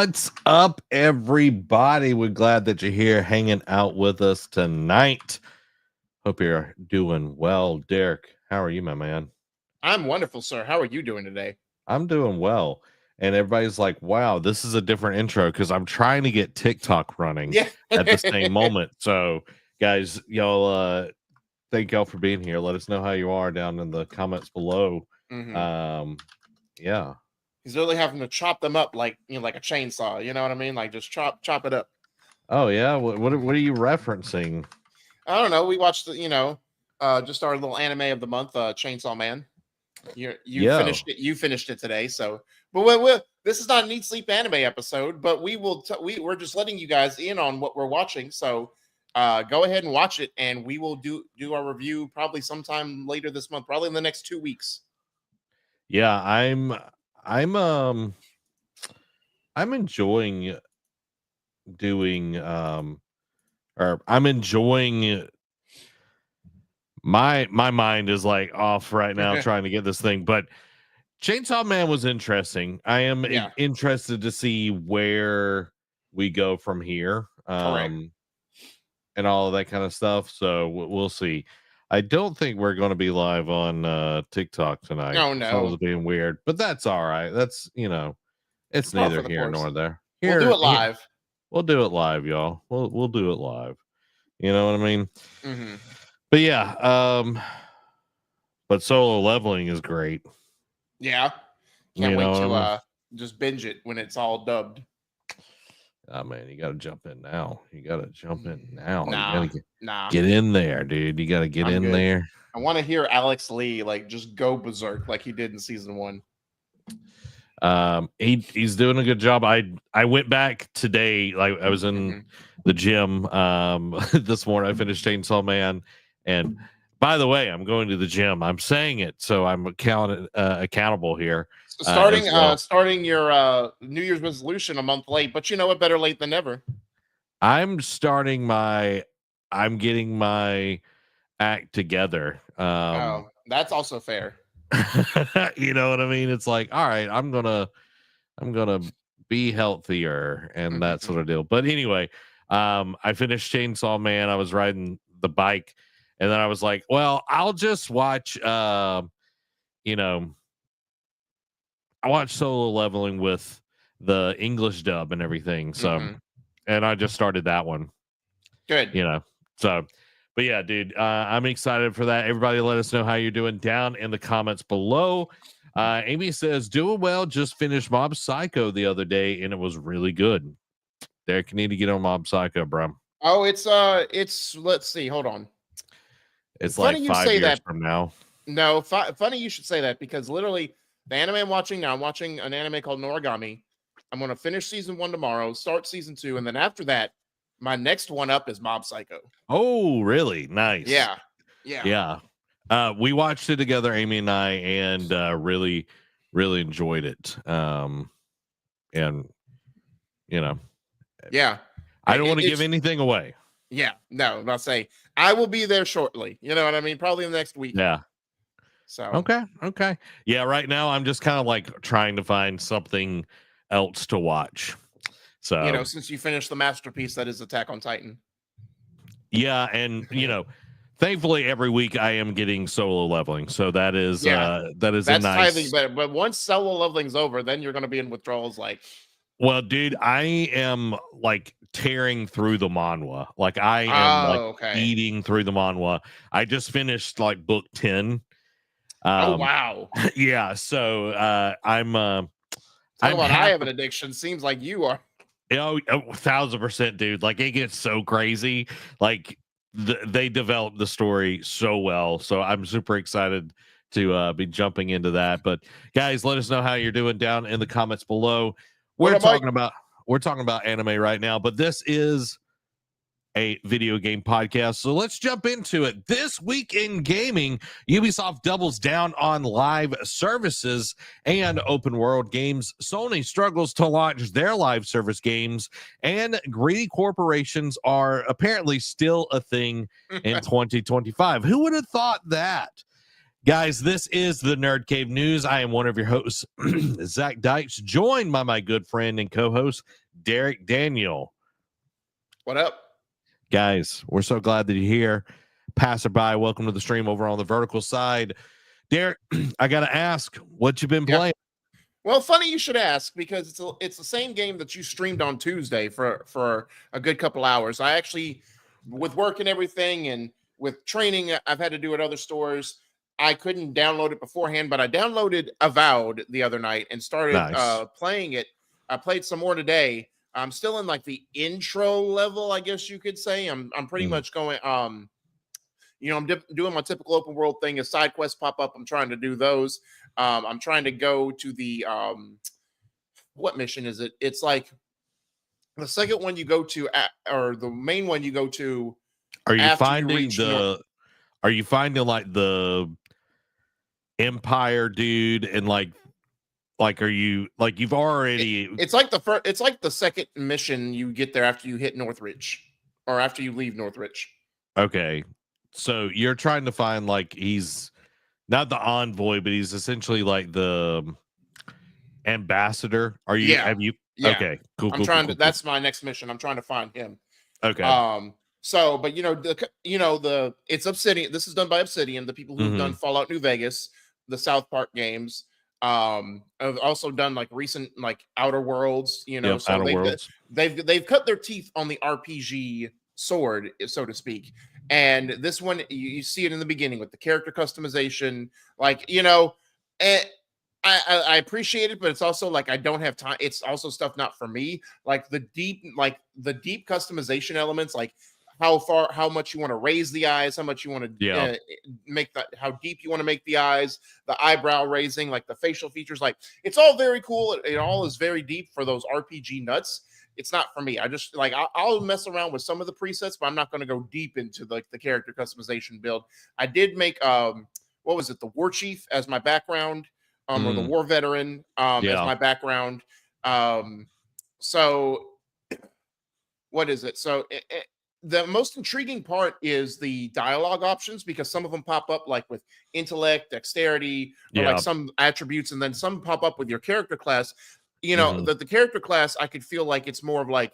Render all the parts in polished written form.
What's up, everybody? We're glad that you're here hanging out with us tonight. Hope you're doing well. Derek, how are you, my man? I'm wonderful, sir. How are you doing today? I'm doing well. And everybody's like, wow, this is a different intro because I'm trying to get TikTok running Yeah. at the same moment. So, guys, y'all, thank y'all for being here. Let us know how you are down in the comments below. Yeah. He's really having to chop them up like like a chainsaw. You know what I mean? Like just chop it up. Oh, yeah. What are you referencing? I don't know. We watched just our little anime of the month, Chainsaw Man. You Yeah. finished it. You finished it today. So, but this is not an Eat Sleep Anime episode, but we're just letting you guys in on what we're watching. So, go ahead and watch it, and we will do our review probably sometime later this month, probably in the next 2 weeks. Yeah, I'm enjoying doing or I'm enjoying my mind is like off right now trying to get this thing, but Chainsaw Man was interesting. I am Yeah. interested to see where we go from here. Correct. And all of that kind of stuff. So we'll see. I don't think we're going to be live on TikTok tonight. Oh Someone's no. being weird, but that's all right. That's it's Par for neither the here course. nor there. We'll do it Here, live. we'll do it live, y'all. We'll do it live. You know what I mean? Mm-hmm. But yeah, but solo leveling is great. Yeah. Can't wait to I mean? just binge it when it's all dubbed. Oh man, you gotta jump in now. You gotta jump in now. Nah. You gotta get in there, dude. You gotta get in there. I want to hear Alex Lee like just go berserk like he did in season 1. He's doing a good job. I went back today, like I was in the gym this morning. I finished Chainsaw Man, and by the way, I'm going to the gym. I'm saying it, so I'm accountable here. So starting your New Year's resolution a month late, but you know what? Better late than never. I'm getting my act together. That's also fair. You know what I mean? It's like, all right, I'm gonna be healthier and that sort of deal. But anyway, I finished Chainsaw Man. I was riding the bike, and then I was like, well, I'll just watch I watched Solo Leveling with the English dub and everything. So and I just started that one. Good. So but yeah, dude, I'm excited for that. Everybody let us know how you're doing down in the comments below. Amy says, doing well, just finished Mob Psycho the other day, and it was really good. Derek, you need to get on Mob Psycho, bro. Oh, it's let's see, hold on. It's like 5 years from now. No, funny you should say that, because literally the anime I'm watching now, I'm watching an anime called Noragami. I'm going to finish season 1 tomorrow, start season 2, and then after that, my next one up is Mob Psycho. Oh, really? Nice. Yeah. We watched it together, Amy and I, and really, really enjoyed it. And yeah, I don't want to give anything away. Yeah, no, I'll say I will be there shortly. You know what I mean? Probably the next week. Yeah. So okay. Yeah, right now I'm just kind of like trying to find something else to watch. So since you finished the masterpiece that is Attack on Titan. Yeah, and thankfully every week I am getting solo leveling, so that's a nice. Highly better. But once solo leveling's over, then you're going to be in withdrawals. Like, well, dude, I am like tearing through the manhwa. Like I am eating through the manhwa. I just finished like book 10. Oh wow! Yeah, so I'm. I have an addiction. Seems like you are. 1,000%, dude. Like it gets so crazy. Like they developed the story so well. So I'm super excited to be jumping into that. But guys, let us know how you're doing down in the comments below. We're talking about anime right now, but this is a video game podcast, so let's jump into it. This week in gaming, Ubisoft doubles down on live services and open world games. Sony struggles to launch their live service games, and greedy corporations are apparently still a thing in 2025. Who would have thought that? Guys, this is the Nerd Cave News. I am one of your hosts, Zach Dykes, joined by my good friend and co-host, Derek Daniel. What up? Guys, we're so glad that you're here. Passerby, welcome to the stream over on the vertical side. Derek, I got to ask, what you been playing? Well, funny you should ask, because it's the same game that you streamed on Tuesday for a good couple hours. I actually, with work and everything, and with training I've had to do at other stores, I couldn't download it beforehand, but I downloaded Avowed the other night and started Nice. playing it. I played some more today. I'm still in like the intro level, I guess you could say. I'm pretty much going. I'm doing my typical open world thing. As side quests pop up, I'm trying to do those. I'm trying to go to the what mission is it? It's like the second one you go to, or the main one you go to. Are you after finding reach Are you finding like the Empire dude, and like are you like you've already? It's like the first. It's like the second mission you get there after you hit Northridge, or after you leave Northridge. Okay, so you're trying to find, like, he's not the envoy, but he's essentially like the ambassador. Are you? Yeah. Have you? Yeah. Okay, cool. I'm trying to. That's my next mission. I'm trying to find him. Okay. So, but it's Obsidian. This is done by Obsidian, the people who've done Fallout New Vegas, the South Park games. I've also done like recent like Outer Worlds. So Outer Worlds. they've cut their teeth on the RPG sword, so to speak. And this one, you see it in the beginning with the character customization, and I appreciate it, but it's also like I don't have time. It's also stuff not for me. Like the deep customization elements, like how much you want to raise the eyes, how much you want to make that, how deep you want to make the eyes, the eyebrow raising, like the facial features. Like it's all very cool. It all is very deep for those RPG nuts. It's not for me. I just like I'll mess around with some of the presets, but I'm not going to go deep into like the character customization build. I did make what was it, the War Chief as my background. Or the war veteran as my background. So what is it? So the most intriguing part is the dialogue options, because some of them pop up like with intellect, dexterity, or like some attributes, and then some pop up with your character class. The character class, I could feel like it's more of like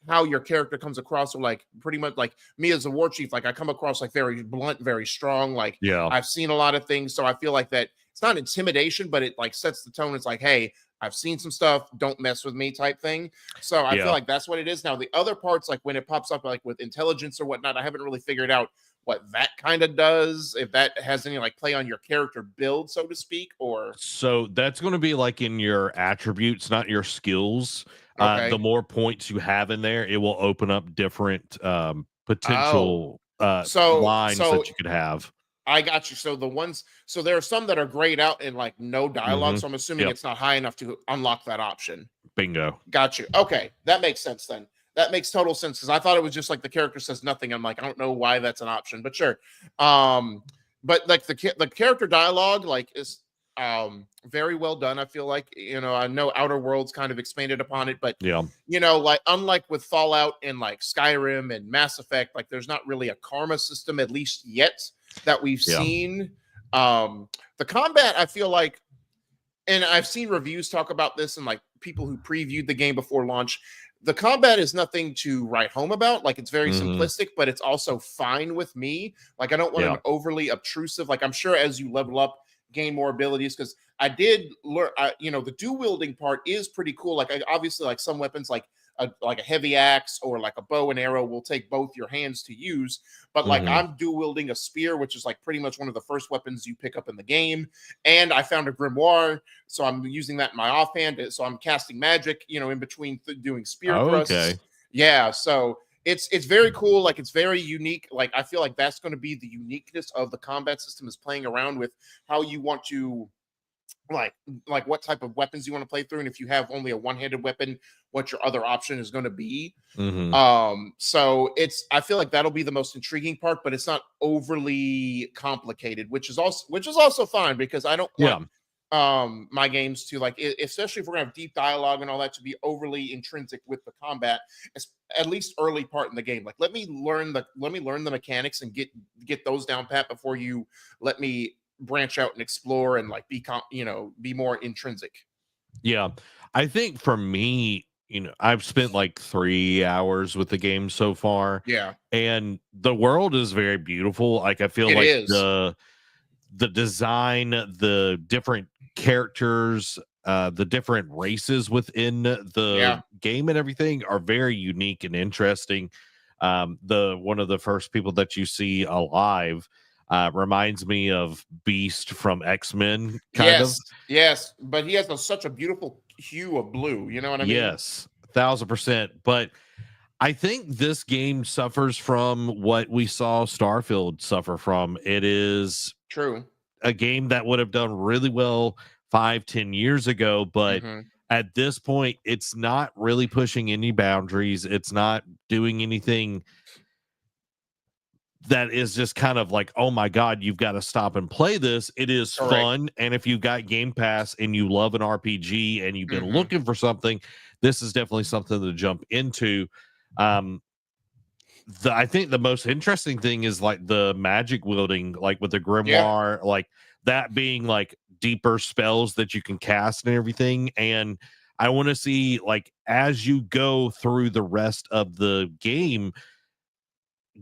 how your character comes across, or like pretty much like me as a war chief, like I come across like very blunt, very strong. Like I've seen a lot of things, so I feel like that it's not intimidation, but it like sets the tone. It's like, hey, I've seen some stuff, don't mess with me type thing. So I feel like that's what it is. Now the other parts, like when it pops up like with intelligence or whatnot, I haven't really figured out what that kind of does, if that has any like play on your character build, so to speak. Or so that's going to be like in your attributes, not your skills. okay. The more points you have in there, it will open up different potential lines that you could have. I got you. So there are some that are grayed out and like no dialogue. So I'm assuming it's not high enough to unlock that option. Bingo. Got you. Okay. That makes sense then. That makes total sense, because I thought it was just like the character says nothing. I'm like, I don't know why that's an option, but sure. But like the character dialogue like is very well done. I feel like, I know Outer Worlds kind of expanded upon it, but like unlike with Fallout and like Skyrim and Mass Effect, like there's not really a karma system, at least yet, that we've seen. The combat, I feel like, and I've seen reviews talk about this and like people who previewed the game before launch, the combat is nothing to write home about. Like it's very simplistic, but it's also fine with me. Like I don't want an overly obtrusive, like I'm sure as you level up, gain more abilities, because I did learn, the dual wielding part is pretty cool. Like obviously like some weapons like a heavy axe or like a bow and arrow will take both your hands to use, but like I'm dual wielding a spear, which is like pretty much one of the first weapons you pick up in the game, and I found a grimoire, so I'm using that in my offhand, so I'm casting magic in between doing spear thrusts. So it's very cool. Like it's very unique. Like I feel like that's going to be the uniqueness of the combat system, is playing around with how you want to like what type of weapons you want to play through, and if you have only a one-handed weapon, what your other option is going to be. So I feel like that'll be the most intriguing part, but it's not overly complicated, which is also fine, because I don't want my games to like, especially if we're gonna have deep dialogue and all that, to be overly intrinsic with the combat, at least early part in the game. Like let me learn the mechanics and get those down pat before you let me branch out and explore and like be more intrinsic. Yeah. I think for me, I've spent like 3 hours with the game so far, Yeah, and the world is very beautiful. Like I feel it like is. the design, the different characters, the different races within the Yeah, game and everything are very unique and interesting. The one of the first people that you see alive reminds me of Beast from X-Men, kind of. yes, but he has such a beautiful hue of blue. You know what I mean? Yes, 1000%. But I think this game suffers from what we saw Starfield suffer from. It is True. a game that would have done really well 5-10 years ago, but Hmm. at this point, it's not really pushing any boundaries. It's not doing anything that is just kind of like, oh my God, you've got to stop and play this. It is Correct. fun. And if you've got Game Pass and you love an RPG and you've been Hmm. looking for something, this is definitely something to jump into. Um, I think the most interesting thing is like the magic wielding, like with the Yeah. grimoire, like that being like deeper spells that you can cast and everything. And I want to see, like, as you go through the rest of the game,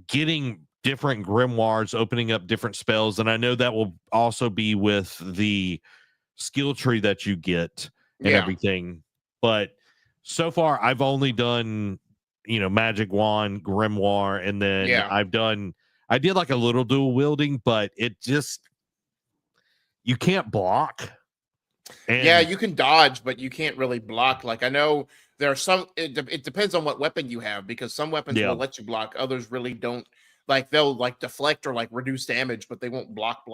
getting different grimoires, opening up different spells. And I know that will also be with the skill tree that you get and Yeah. everything. But so far, I've only done, magic wand, grimoire, and then Yeah. I did like a little dual wielding, but it just, you can't block. Yeah, And you can dodge, but you can't really block. Like I know there are some. It depends on what weapon you have because some weapons yeah, will let you block, others really don't. Like they'll like deflect or like reduce damage, but they won't block.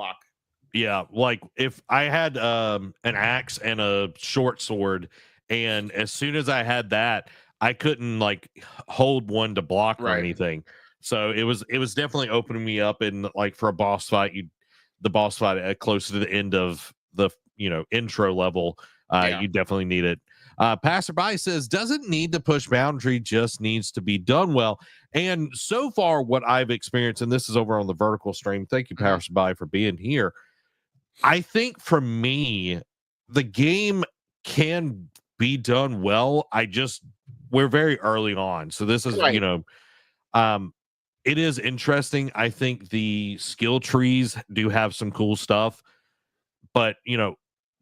yeah, like if I had an axe and a short sword, and as soon as I had that, I couldn't like hold one to block or Right. anything. So it was definitely opening me up. And like for a boss fight, the boss fight close to the end of the intro level, Yeah. you definitely need it. Passerby says doesn't need to push boundary, just needs to be done well. And so far, what I've experienced, and this is over on the vertical stream. Thank you, Hmm. Passerby, for being here. I think for me, the game can be done well. We're very early on. So this is, Right. um, it is interesting. I think the skill trees do have some cool stuff, but,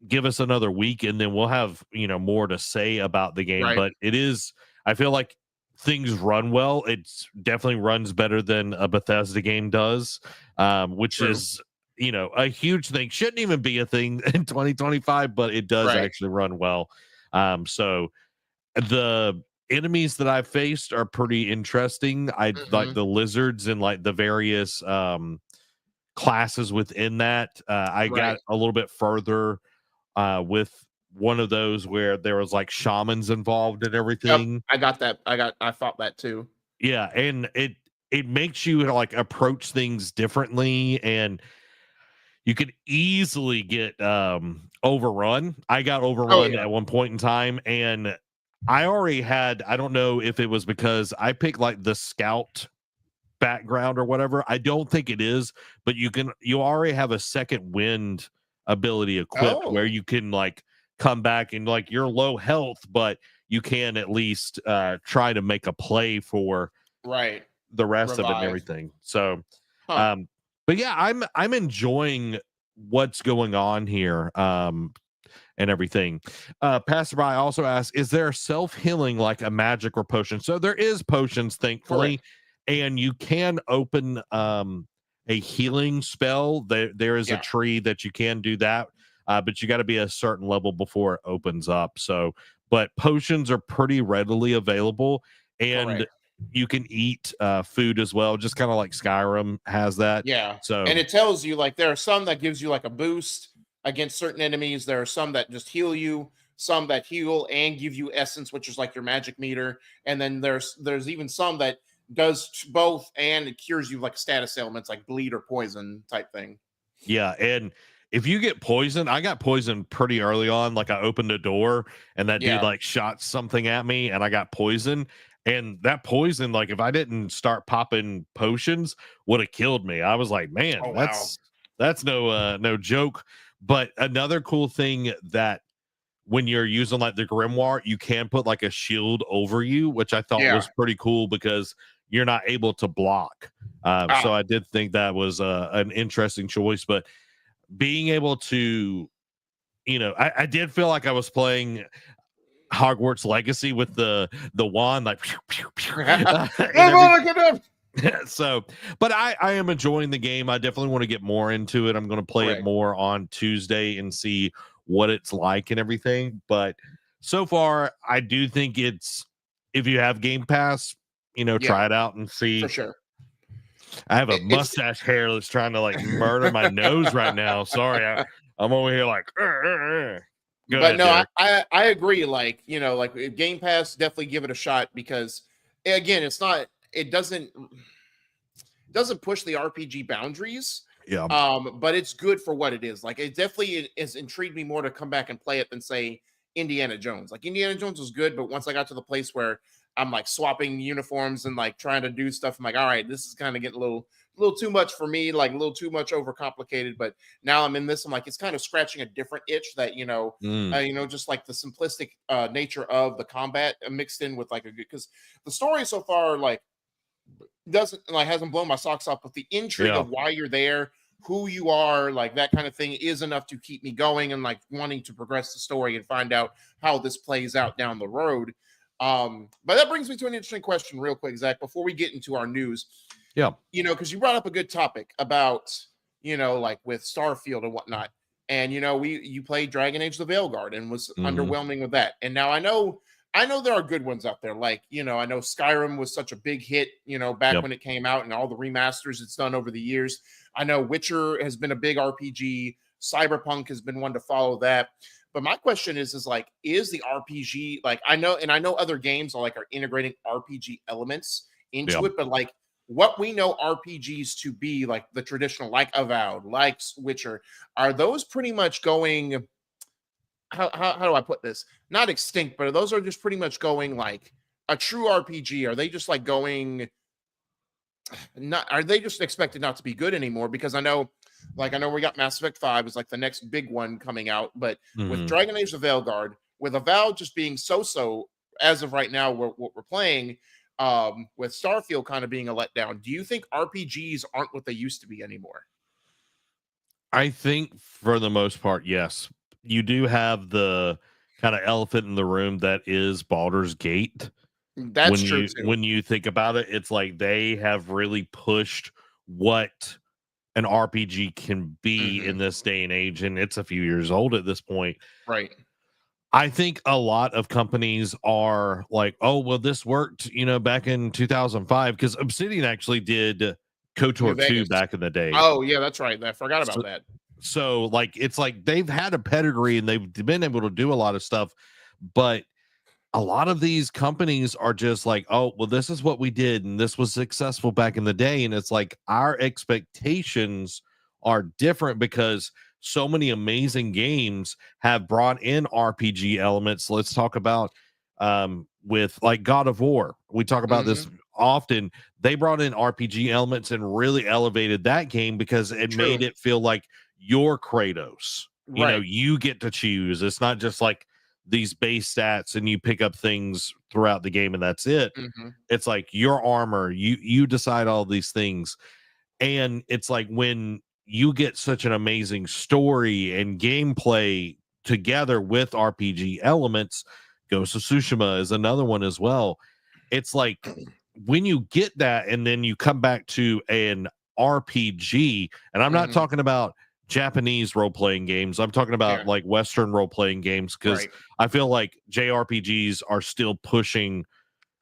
give us another week and then we'll have, more to say about the game. Right. But I feel like things run well. It's definitely runs better than a Bethesda game does, which True. is, a huge thing. Shouldn't even be a thing in 2025, but it does Right. actually run well. So the enemies that I've faced are pretty interesting. I like Hmm. the lizards and like the various classes within that. I got Right. a little bit further with one of those where there was like shamans involved and Yep. everything. I got that. I thought that too. Yeah, and it makes you like approach things differently, and you could easily get overrun. I got Oh overrun yeah. at one point in time, and I already had, I don't know if it was because I picked like the scout background or whatever. I don't think it is, but you already have a second wind ability equipped where Oh. you can like come back and like you're low health, but you can at least try to make a play for Right. the rest of it and Revive. everything. So Huh. um but yeah, I'm enjoying what's going on here. And everything. Passerby also asks, is there self-healing like a magic or potion? So there is potions, thankfully, Correct. and you can open a healing spell. There is a Yeah. tree that you can do that, but you got to be a certain level before it opens up. So, but potions are pretty readily available, and Correct. you can eat food as well, just kind of like Skyrim has that. Yeah. So And it tells you like there are some that gives you like a boost against certain enemies. There are some that just heal you, some that heal and give you essence, which is like your magic meter. And then there's even some that does both and it cures you like status ailments like bleed or poison type thing. yeah, and if you get poisoned, I got poisoned pretty early on. Like I opened a door and that dude Yeah. like shot something at me and I got poisoned. And that poison, like if I didn't start popping potions, would have killed me. I was like, man, Oh wow. That's no joke. But another cool thing that when you're using like the grimoire, you can put like a shield over you, which I thought Yeah. was pretty cool because you're not able to block. So Ah, I did think that was an interesting choice. But being able to, I did feel like I was playing Hogwarts Legacy with the wand, like pew, pew, pew, and everything. So, but I am enjoying the game. I definitely want to get more into it. I'm going to play it correct. more on Tuesday and see what it's like and everything. But so far, I do think it's, if you have Game Pass, Yeah, try it out and for see. sure. I have a It's mustache hair that's trying to like murder my nose right now. Sorry, I'm over here like. Go But ahead, no, Derek. I agree. Like, like Game Pass, definitely give it a shot because again, it doesn't push the RPG boundaries. Yeah. But it's good for what it is. Like, it definitely is intrigued me more to come back and play it than say Indiana Jones. Like, Indiana Jones was good, but once I got to the place where I'm like swapping uniforms and like trying to do stuff, I'm like, all right, this is kind of getting a little too much for me, like a little too much overcomplicated. But now I'm in this, I'm like, it's kind of scratching a different itch that Mm, just like the simplistic nature of the combat mixed in with like a good, because the story so far like doesn't like hasn't blown my socks off, but the intrigue yeah. of why you're there, who you are, like that kind of thing is enough to keep me going and like wanting to progress the story and find out how this plays out down the road. But that brings me to an interesting question, real quick, Zach, before we get into our news. Yeah. Because you brought up a good topic about, like with Starfield and whatnot. And you played Dragon Age the Veilguard and was Hmm. underwhelming with that. And now I know there are good ones out there. Like, I know Skyrim was such a big hit, back Yep. when it came out and all the remasters it's done over the years. I know Witcher has been a big RPG. Cyberpunk has been one to follow that. But my question is like, is the RPG like I know other games are integrating RPG elements Yeah. into it, but like what we know RPGs to be, like the traditional, like Avowed, like Witcher, are those pretty much going how do I put this? Not extinct, but those are just pretty much going like a true RPG. Are they just like going not are they just expected not to be good anymore? Because I know we got Mass Effect 5 is like the next big one coming out, but with Hmm. Dragon Age the Veilguard, with Avowed just being so as of right now, what we're playing, with Starfield kind of being a letdown, do you think RPGs aren't what they used to be anymore? I think for the most part, yes. You do have the kind of elephant in the room that is Baldur's Gate. That's When true you too. when you think about it, it's like they have really pushed what an RPG can be Hmm. in this day and age, and it's a few years old at this point. Right. I think a lot of companies are like, oh, well, this worked, back in 2005, because Obsidian actually did New KOTOR 2 Vegas. back in the day. Oh yeah, that's right. I forgot about So, that. so like it's like they've had a pedigree and they've been able to do a lot of stuff, but a lot of these companies are just like, oh, well, this is what we did and this was successful back in the day. And it's like our expectations are different because so many amazing games have brought in RPG elements. Let's talk about with like God of War. We talk about Hmm. this often. They brought in RPG elements and really elevated that game because it made True. it feel like your Kratos. Right. You get to choose. It's not just like these base stats and you pick up things throughout the game and that's it. Hmm. It's like your armor, you decide all these things. And it's like when you get such an amazing story and gameplay together with RPG elements, Ghost of Tsushima is another one as well. It's like when you get that and then you come back to an RPG, and I'm not Hmm. talking about Japanese role playing games, I'm talking about Yeah. like Western role playing games because Right. I feel like JRPGs are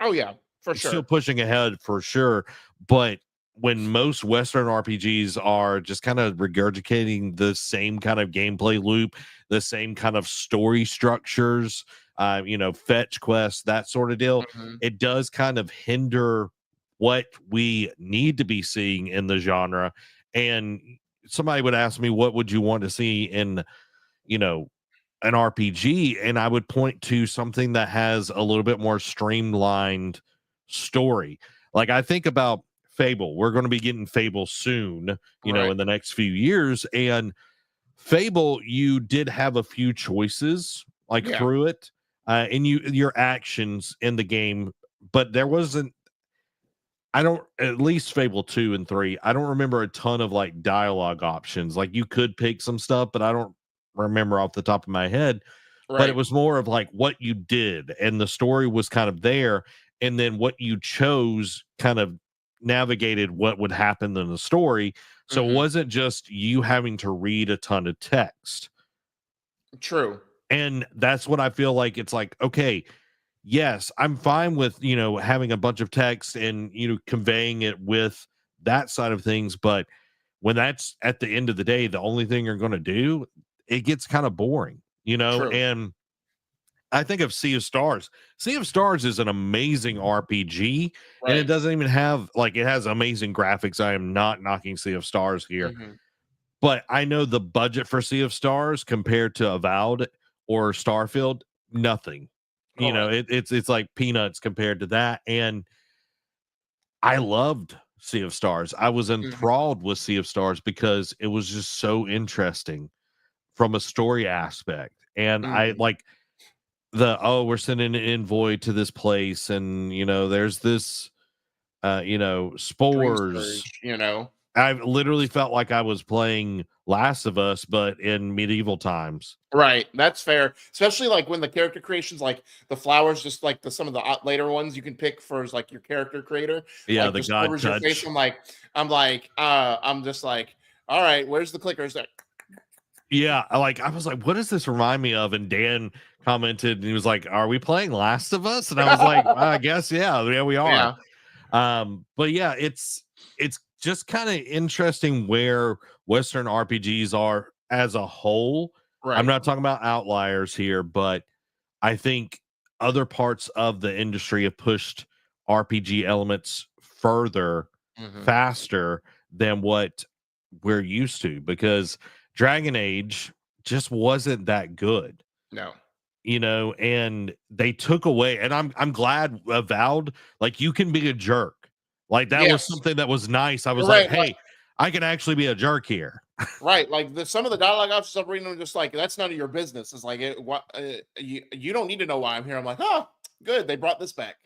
Oh yeah, for still sure. pushing ahead for sure. But when most Western RPGs are just kind of regurgitating the same kind of gameplay loop, the same kind of story structures, fetch quests, that sort of deal, Hmm. it does kind of hinder what we need to be seeing in the genre. And somebody would ask me, what would you want to see in, you know, an RPG? And I would point to something that has a little bit more streamlined story. Like I think about Fable. We're going to be getting Fable soon, Right. in the next few years. And Fable, you did have a few choices like Yeah. through it, and your actions in the game, but there wasn't. I don't, at least Fable 2 and 3, I don't remember a ton of like dialogue options. Like you could pick some stuff, but I don't remember off the top of my head. But it Right. was more of like what you did, and the story was kind of there. And then what you chose kind of navigated what would happen in the story. So it Hmm. wasn't just you having to read a ton of text. True. And that's what I feel like. It's like, okay, yes, I'm fine with, having a bunch of text and, conveying it with that side of things. But when that's at the end of the day, the only thing you're going to do, it gets kind of boring, True. and I think of Sea of Stars. Sea of Stars is an amazing RPG, and it Right. doesn't even have like it has amazing graphics. I am not knocking Sea of Stars here, Hmm. but I know the budget for Sea of Stars compared to Avowed or Starfield, nothing. Correct. It's like peanuts compared to that. And I loved Sea of Stars. I was Hmm. enthralled with Sea of Stars because it was just so interesting from a story aspect. And I Hmm. like we're sending an envoy to this place, and there's this Dream spores. Surge. I literally felt like I was playing Last of Us, but in medieval times. Right. That's fair. Especially like when the character creations, like the flowers, just like some of the later ones you can pick for as like your character creator, Yeah, like the just God covers your face. touch. I'm just like, all right, where's the clickers? Like, Yeah, I was like, what does this remind me of? And Dan commented and he was like, are we playing Last of Us? And I was like, I guess yeah, we are. yeah. But yeah, it's just kind of interesting where Western RPGs are as a whole. I'm Right. not talking about outliers here, but I think other parts of the industry have pushed RPG elements further, Hmm. faster than what we're used to, because Dragon Age just wasn't that good, No. and they took away, and I'm glad Avowed, like you can be a jerk. Like that was Yes. something that was nice. I was You're like, right. Like, hey, I can actually be a jerk here. right. Like some of the dialogue options I'm reading, I'm just like, that's none of your business. It's like, what you don't need to know why I'm here. I'm like, oh, good. They brought this back.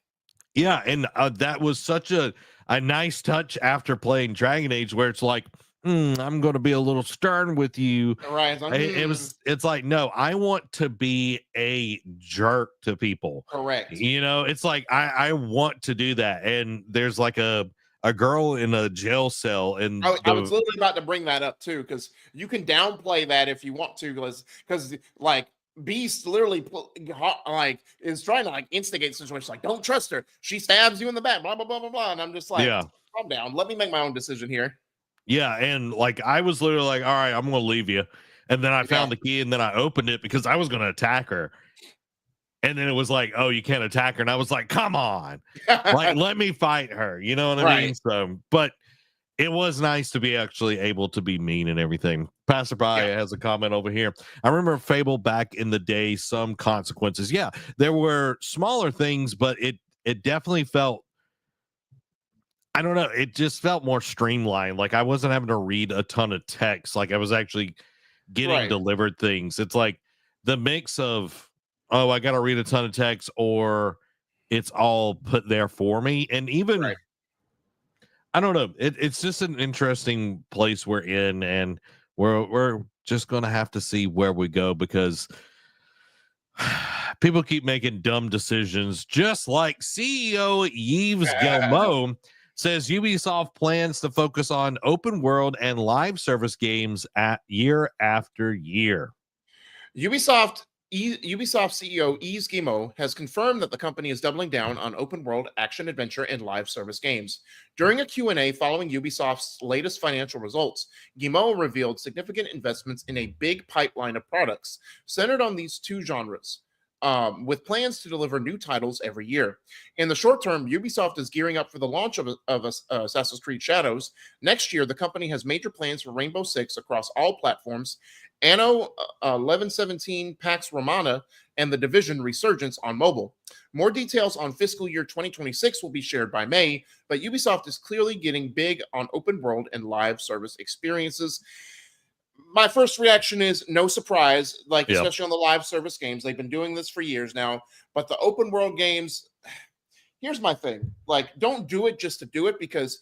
Yeah, and that was such a nice touch after playing Dragon Age, where it's like, I'm going to be a little stern with you. Right. It's like, It's like, no, I want to be a jerk to people. correct. It's like I want to do that. And there's like a girl in a jail cell in I was the literally about to bring that up too, because you can downplay that if you want to, because like Beast literally like is trying to like instigate situations like don't trust her. She stabs you in the back, blah blah blah blah blah. And I'm just like, yeah. calm down. Let me make my own decision here. Yeah, and like I was literally like, all right, I'm gonna leave you. And then I Yeah. found the key and then I opened it because I was gonna attack her. And then it was like, oh, you can't attack her. And I was like, come on, like let me fight her. You know what I Right. mean? So, but it was nice to be actually able to be mean and everything. Passerby Yeah. has a comment over here. I remember Fable back in the day, some consequences. Yeah, there were smaller things, but it definitely felt, I don't know, it just felt more streamlined. Like I wasn't having to read a ton of text. Like I was actually getting Right. delivered things. It's like the mix of, oh, I got to read a ton of text, or it's all put there for me. And even, Right. I don't know, it's just an interesting place we're in, and we're just gonna have to see where we go, because people keep making dumb decisions, just like CEO Yves Guillemot says Ubisoft plans to focus on open world and live service games at year after year. Ubisoft CEO Yves Guillemot has confirmed that the company is doubling down on open world action adventure and live service games. During a Q&A following Ubisoft's latest financial results, Guillemot revealed significant investments in a big pipeline of products centered on these two genres. with plans to deliver new titles every year. In the short term, Ubisoft is gearing up for the launch of Assassin's Creed Shadows. Next year, the company has major plans for Rainbow Six across all platforms, Anno 1117 Pax Romana, and The Division Resurgence on mobile. More details on fiscal year 2026 will be shared by May, but Ubisoft is clearly getting big on open world and live service experiences. My first reaction is no surprise, like especially on the live service games. They've been doing this for years now, but the open world games, here's my thing. Like, don't do it just to do it, because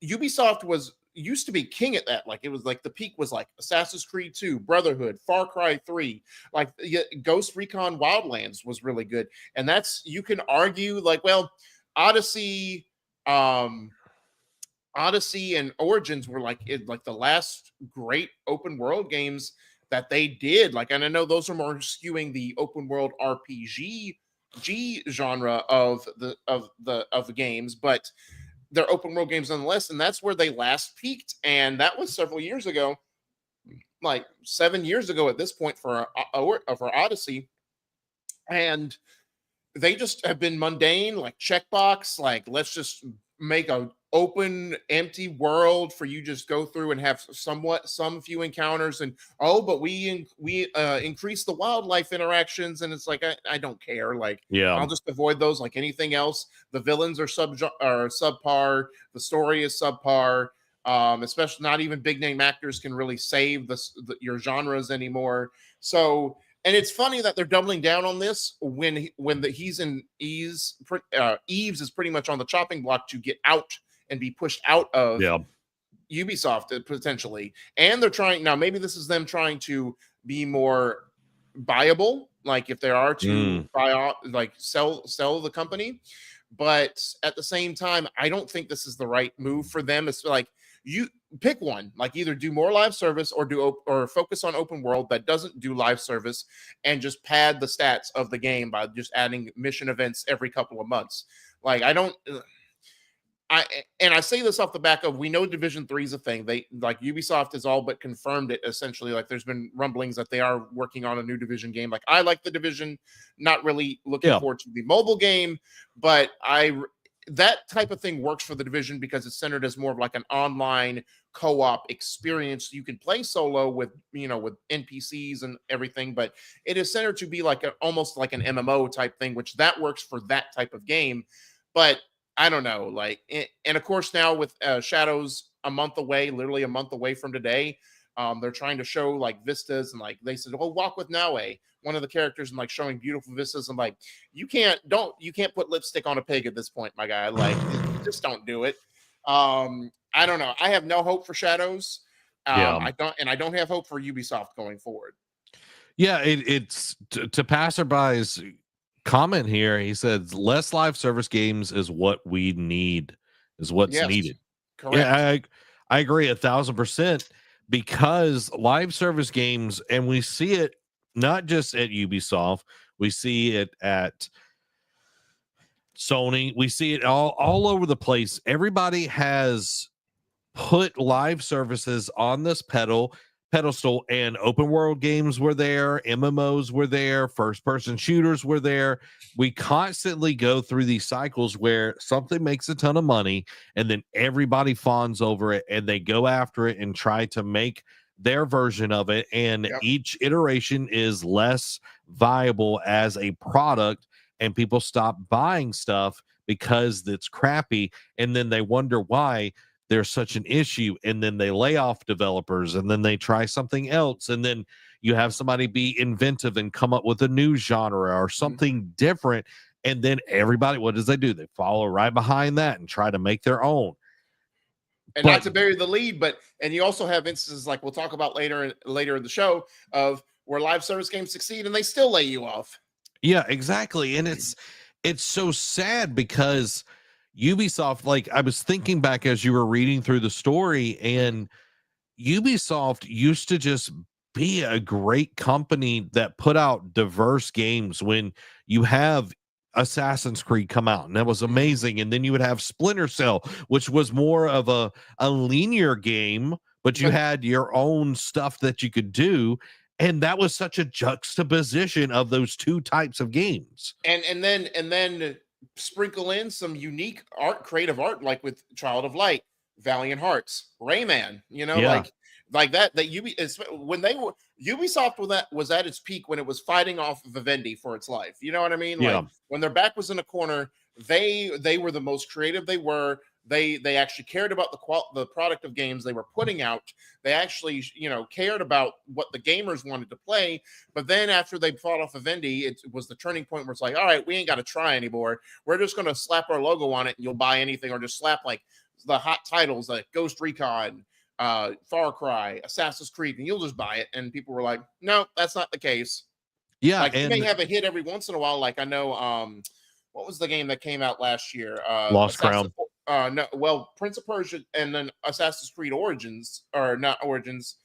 Ubisoft used to be king at that. Like, it was like the peak was like Assassin's Creed 2, Brotherhood, Far Cry 3, like Ghost Recon Wildlands was really good. And that's, you can argue like, well, Odyssey, Odyssey and Origins were like the last great open world games that they did. Like, and I know those are more skewing the open world RPG genre of the games, but they're open world games nonetheless, and that's where they last peaked, and that was several years ago, like 7 years ago at this point for Odyssey, and they just have been mundane, like checkbox, like let's just make a open empty world for you just go through and have some few encounters, and but we increase the wildlife interactions, and it's like I don't care, like I'll just avoid those like anything else. The villains are subpar, the story is subpar, especially not even big name actors can really save your genres anymore. So, and it's funny that they're doubling down on this when Eves is pretty much on the chopping block to get out and be pushed out of Ubisoft potentially. And they're trying now, maybe this is them trying to be more viable, like if they are to buy out, like sell the company. But at the same time, I don't think this is the right move for them. It's like, you pick one, like either do more live service or focus on open world that doesn't do live service and just pad the stats of the game by just adding mission events every couple of months. Like, I say this off the back of, we know Division 3 is a thing. They, like, Ubisoft has all but confirmed it essentially. Like, there's been rumblings that they are working on a new Division game. Like, I like the Division, not really looking forward to the mobile game, but that type of thing works for the Division because it's centered as more of like an online co-op experience. You can play solo with NPCs and everything, but it is centered to be like almost like an MMO type thing, which that works for that type of game. But I don't know, like, and of course now with Shadows literally a month away from today, they're trying to show like vistas, and like they said, "Oh, walk with Naue," one of the characters, and like showing beautiful vistas. I'm like, you can't put lipstick on a pig at this point, my guy. Like, just don't do it. I don't know. I have no hope for Shadows. I don't have hope for Ubisoft going forward. Yeah, it's to passerby's comment here. He says less live service games is what we need, is what's needed. Correct. Yeah, I agree 1,000%, because live service games, and we see it not just at Ubisoft, we see it at Sony, we see it all over the place. Everybody has put live services on this pedestal, and open world games were there, MMOs were there, first person shooters were there. We constantly go through these cycles where something makes a ton of money and then everybody fawns over it and they go after it and try to make their version of it, and each iteration is less viable as a product, and people stop buying stuff because it's crappy, and then they wonder why there's such an issue, and then they lay off developers, and then they try something else, and then you have somebody be inventive and come up with a new genre or something different, and then everybody, what does they do? They follow right behind that and try to make their own. And not to bury the lead, and you also have instances like we'll talk about later in the show of where live service games succeed and they still lay you off. Yeah, exactly. And it's so sad because Ubisoft, like, I was thinking back as you were reading through the story, and Ubisoft used to just be a great company that put out diverse games. When you have Assassin's Creed come out, and that was amazing, and then you would have Splinter Cell, which was more of a linear game, but you had your own stuff that you could do. And that was such a juxtaposition of those two types of games. And then sprinkle in some unique creative art, like with Child of Light, Valiant Hearts, Rayman. Yeah. Like that. When they were Ubisoft was at its peak when it was fighting off Vivendi for its life. You know what I mean? Yeah. Like when their back was in a corner, they were the most creative. They actually cared about the product of games they were putting out. They actually, cared about what the gamers wanted to play. But then after they fought off Vivendi, it was the turning point where it's like, all right, we ain't got to try anymore. We're just going to slap our logo on it and you'll buy anything, or just slap like the hot titles like Ghost Recon, Far Cry, Assassin's Creed, and you'll just buy it. And people were like, no, that's not the case. Yeah. Like you may have a hit every once in a while. Like I know, what was the game that came out last year? Lost Crown. No, well, Prince of Persia, and then Assassin's Creed Origins, or not Origins.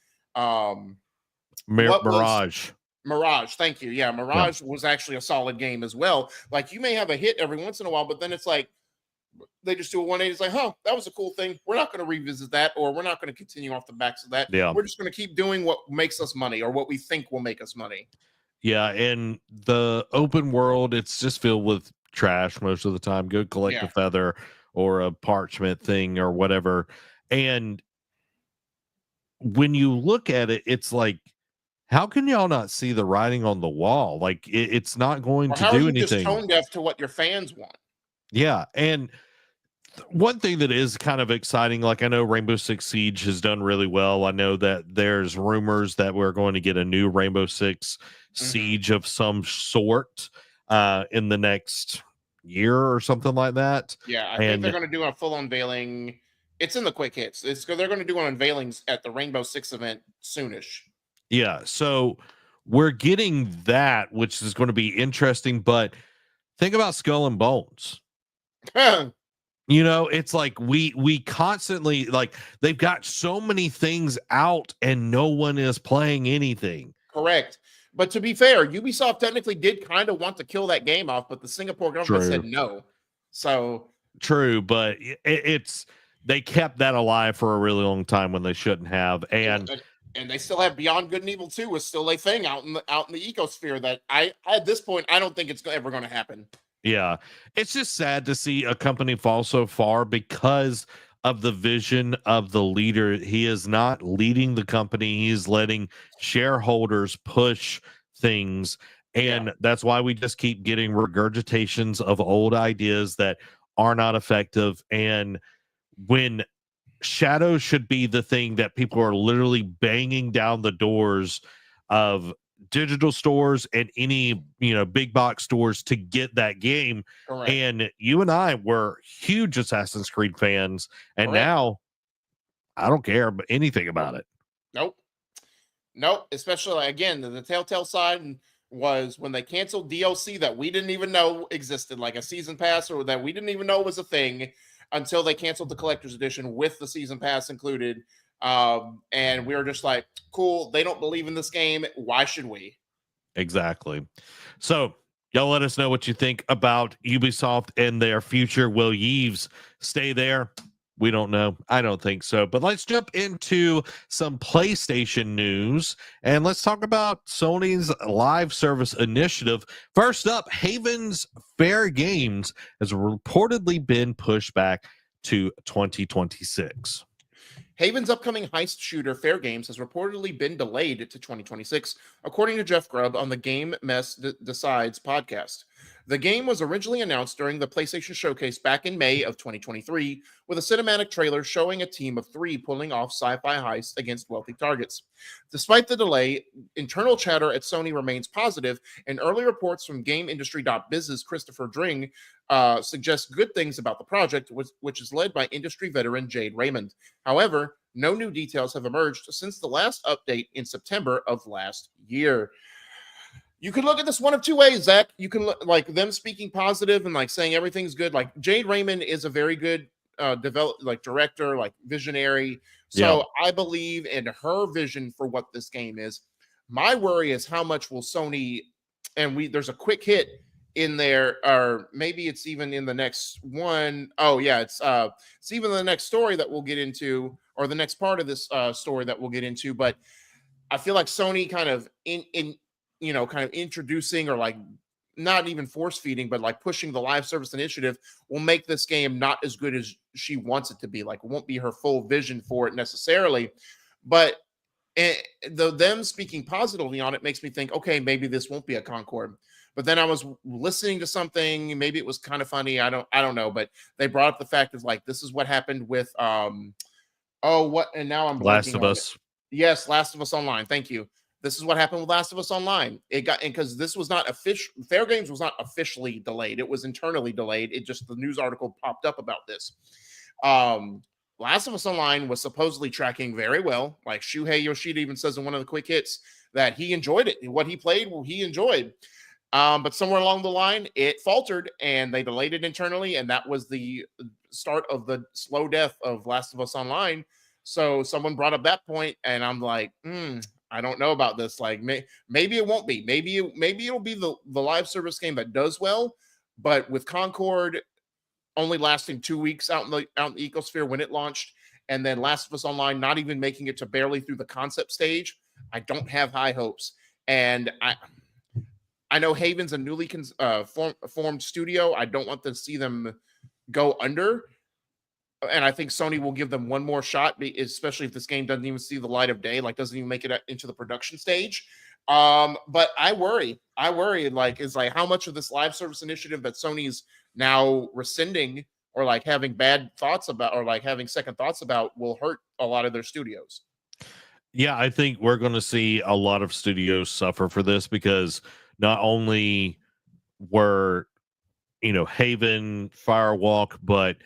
Mirage. Mirage, thank you. Yeah, Mirage was actually a solid game as well. Like you may have a hit every once in a while, but then it's like they just do a 180. It's like, huh, that was a cool thing. We're not going to revisit that, or we're not going to continue off the backs of that. Yeah. We're just going to keep doing what makes us money, or what we think will make us money. Yeah, and the open world, it's just filled with trash most of the time. Go collect a feather or a parchment thing or whatever. And when you look at it, it's like, how can y'all not see the writing on the wall? Like it's not going to do anything. Just tone deaf to what your fans want. Yeah, and one thing that is kind of exciting, like I know Rainbow Six Siege has done really well. I know that there's rumors that we're going to get a new Rainbow Six Siege of some sort in the next year or something like that. Yeah, I think they're going to do a full unveiling. It's in the quick hits. They're going to do unveilings at the Rainbow Six event soonish. Yeah, so we're getting that, which is going to be interesting. But think about Skull and Bones. It's like we constantly, like, they've got so many things out and no one is playing anything. Correct. But to be fair, Ubisoft technically did kind of want to kill that game off, but the Singapore government said no. So true, but they kept that alive for a really long time when they shouldn't have. And they still have Beyond Good and Evil 2 is still a thing out in the ecosphere that at this point I don't think it's ever going to happen. Yeah, it's just sad to see a company fall so far because of the vision of the leader. He is not leading the company. He's letting shareholders push things. And that's why we just keep getting regurgitations of old ideas that are not effective. And when Shadow should be the thing that people are literally banging down the doors of digital stores and any big box stores to get that game. Correct. And you and I were huge Assassin's Creed fans, and now I don't care anything about it. Nope. Especially again, the Telltale side was when they canceled DLC that we didn't even know existed, like a season pass, or that we didn't even know was a thing until they canceled the collector's edition with the season pass included. And we were just like, cool, they don't believe in this game. Why should we? Exactly. So y'all let us know what you think about Ubisoft and their future. Will Yves stay there? We don't know. I don't think so. But let's jump into some PlayStation news and let's talk about Sony's live service initiative. First up, Haven's Fair Games has reportedly been pushed back to 2026. Haven's upcoming heist shooter Fair Games has reportedly been delayed to 2026, according to Jeff Grubb on the Game Mess Decides podcast. The game was originally announced during the PlayStation Showcase back in May of 2023, with a cinematic trailer showing a team of 3 pulling off sci-fi heists against wealthy targets. Despite the delay, internal chatter at Sony remains positive, and early reports from GameIndustry.biz's Christopher Dring suggest good things about the project, which is led by industry veteran Jade Raymond. However, no new details have emerged since the last update in September of last year. You can look at this one of two ways, Zach. You can look like them speaking positive and like saying everything's good. Like Jade Raymond is a very good director, like visionary. So I believe in her vision for what this game is. My worry is how much will Sony, and there's a quick hit in there, or maybe it's even in the next one. Oh yeah, it's even the next story that we'll get into, or the next part of this story that we'll get into. But I feel like Sony kind of kind of introducing or like not even force feeding, but like pushing the live service initiative will make this game not as good as she wants it to be. Like, it won't be her full vision for it necessarily, but them speaking positively on it makes me think, okay, maybe this won't be a Concord. But then I was listening to something, maybe it was kind of funny. I don't know, but they brought up the fact of like, this is what happened with and now I'm Last blanking of on it. Us. Yes, Last of Us Online. Thank you. This is what happened with Last of Us Online. It got, and because this was not official, Fair Games was not officially delayed. It was internally delayed. It just, the news article popped up about this. Last of Us Online was supposedly tracking very well. Like Shuhei Yoshida even says in one of the quick hits that he enjoyed it. What he played, he enjoyed. But somewhere along the line, it faltered and they delayed it internally. And that was the start of the slow death of Last of Us Online. So someone brought up that point, and I'm like, I don't know about this. Like, maybe it won't be. Maybe it'll be the live service game that does well. But with Concord only lasting 2 weeks out in the ecosphere when it launched, and then Last of Us Online not even making it to barely through the concept stage, I don't have high hopes. And I know Haven's a newly formed studio. I don't want to see them go under. And I think Sony will give them one more shot, especially if this game doesn't even see the light of day, like doesn't even make it into the production stage. But I worry, is like how much of this live service initiative that Sony's now rescinding or like having bad thoughts about or like having second thoughts about will hurt a lot of their studios. Yeah, I think we're going to see a lot of studios suffer for this because not only were, Haven, Firewalk, but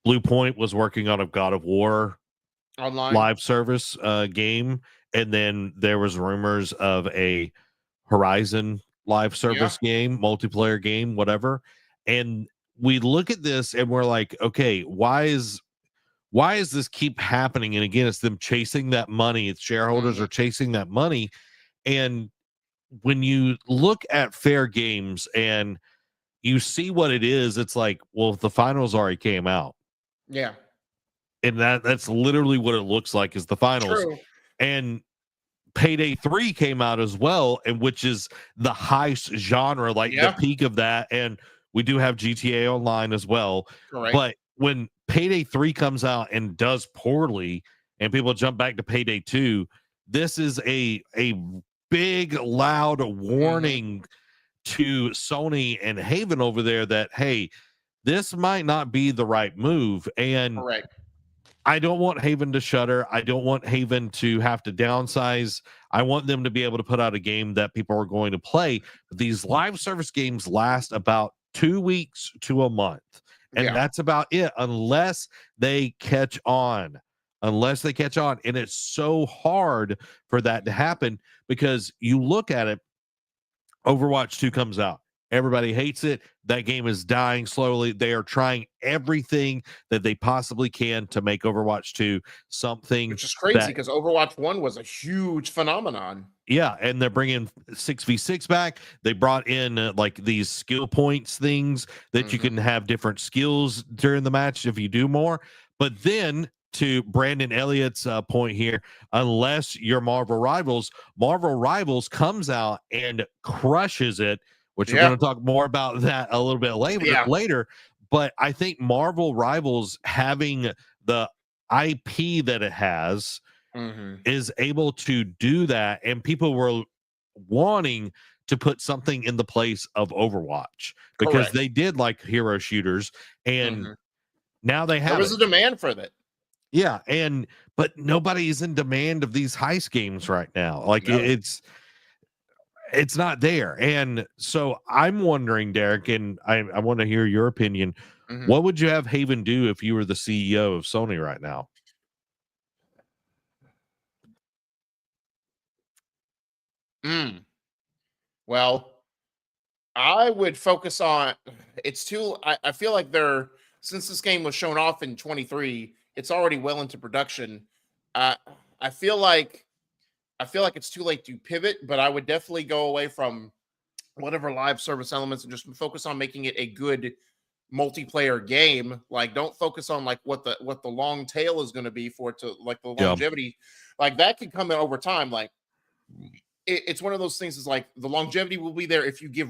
Blue Point was working on a God of War Online. live service game, and then there was rumors of a Horizon live service game, multiplayer game, whatever. And we look at this and we're like, okay, why is this keep happening? And again, it's them chasing that money. It's shareholders are chasing that money. And when you look at Fair Games and you see what it is, it's like, well, the finals already came out. Yeah. And that's literally what it looks like is the finals. True. And Payday 3 came out as well, and which is the heist genre, like the peak of that. And we do have GTA Online as well. Correct. But when Payday 3 comes out and does poorly and people jump back to Payday 2, this is a big, loud warning to Sony and Haven over there that, hey, this might not be the right move. And correct. I don't want Haven to shutter. I don't want Haven to have to downsize. I want them to be able to put out a game that people are going to play. But these live service games last about 2 weeks to a month. And that's about it, unless they catch on. And it's so hard for that to happen because you look at it, Overwatch 2 comes out. Everybody hates it. That game is dying slowly. They are trying everything that they possibly can to make Overwatch 2 something. Which is crazy because Overwatch 1 was a huge phenomenon. Yeah, and they're bringing 6v6 back. They brought in like these skill points things that you can have different skills during the match if you do more. But then to Brandon Elliott's point here, unless you're Marvel Rivals comes out and crushes it, which we're going to talk more about that a little bit later. But I think Marvel Rivals having the IP that it has is able to do that. And people were wanting to put something in the place of Overwatch because they did like hero shooters. And now they have there was a demand for that. Yeah. But nobody is in demand of these heist games right now. Like it's not there. And so I'm wondering, Derek, and I want to hear your opinion. What would you have Haven do if you were the CEO of Sony right now? Well, I would focus on I feel like since this game was shown off in 23, it's already well into production. I feel like it's too late to pivot, but I would definitely go away from whatever live service elements and just focus on making it a good multiplayer game. Like, don't focus on like what the long tail is going to be for it to like the longevity. Like that could come in over time. Like it's one of those things. Is like the longevity will be there if you give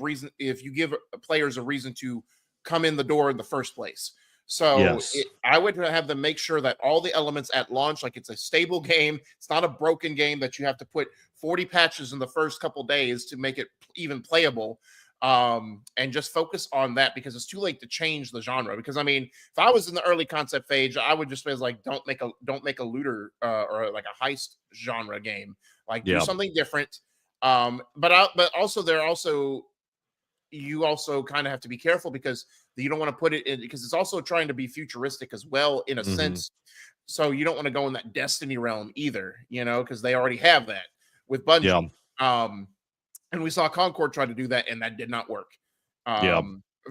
players a reason to come in the door in the first place. So Yes. I would have them make sure that all the elements at launch, like it's a stable game, it's not a broken game that you have to put 40 patches in the first couple days to make it even playable. And just focus on that, because it's too late to change the genre. Because I mean, if I was in the early concept phase, I would just be like, don't make a looter or like a heist genre game. Like do Yeah. something different. But you also kind of have to be careful, because you don't want to put it in, because it's also trying to be futuristic as well in a sense. So you don't want to go in that Destiny realm either, because they already have that with Yeah. Bungie. And we saw Concord try to do that, and that did not work. Yeah.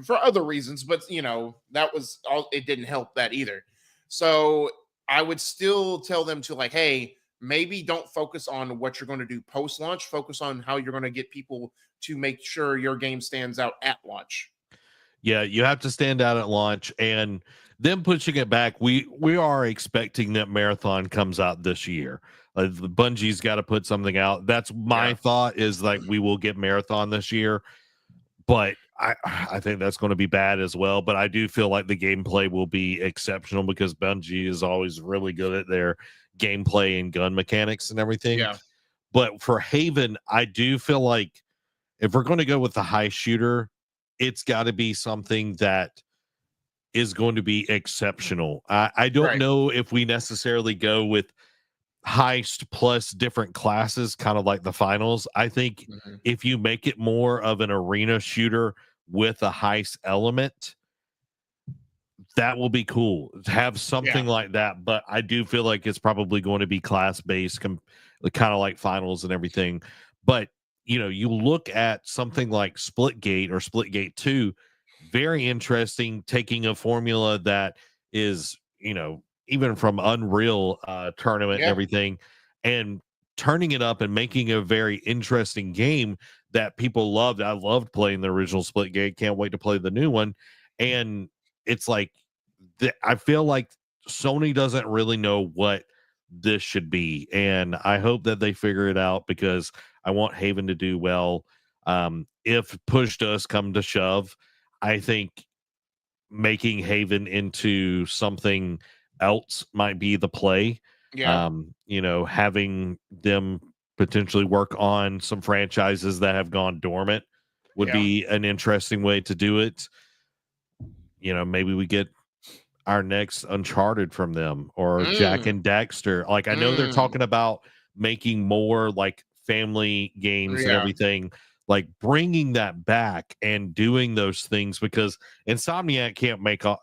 For other reasons, but that was all. It didn't help that either. So I would still tell them to, like, hey, maybe don't focus on what you're going to do post launch. Focus on how you're going to get people to make sure your game stands out at launch. Yeah, you have to stand out at launch, and then pushing it back. We are expecting that Marathon comes out this year. The Bungie's got to put something out. That's my Yeah. thought, is like we will get Marathon this year, but I think that's going to be bad as well. But I do feel like the gameplay will be exceptional, because Bungie is always really good at their gameplay and gun mechanics and everything. Yeah. But for Haven, I do feel like if we're going to go with the high shooter, it's got to be something that is going to be exceptional. I don't Right. know if we necessarily go with heist plus different classes, kind of like the finals. I think Mhm. if you make it more of an arena shooter with a heist element, that will be cool to have something Yeah. like that. But I do feel like it's probably going to be class based, kind of like finals and everything. But you look at something like Splitgate or Splitgate 2, very interesting, taking a formula that is, even from Unreal tournament and Yeah. everything, and turning it up and making a very interesting game that people loved. I loved playing the original Splitgate. Can't wait to play the new one. And it's like, I feel like Sony doesn't really know what this should be, and I hope that they figure it out, because I want Haven to do well. If push does come to shove, I think making Haven into something else might be the play. Yeah. Having them potentially work on some franchises that have gone dormant would Yeah. be an interesting way to do it. Maybe we get our next Uncharted from them, or Jack Mm. and Daxter. Like, I know they're Mm. talking about making more like family games and Yeah. everything, like bringing that back and doing those things, because Insomniac can't make all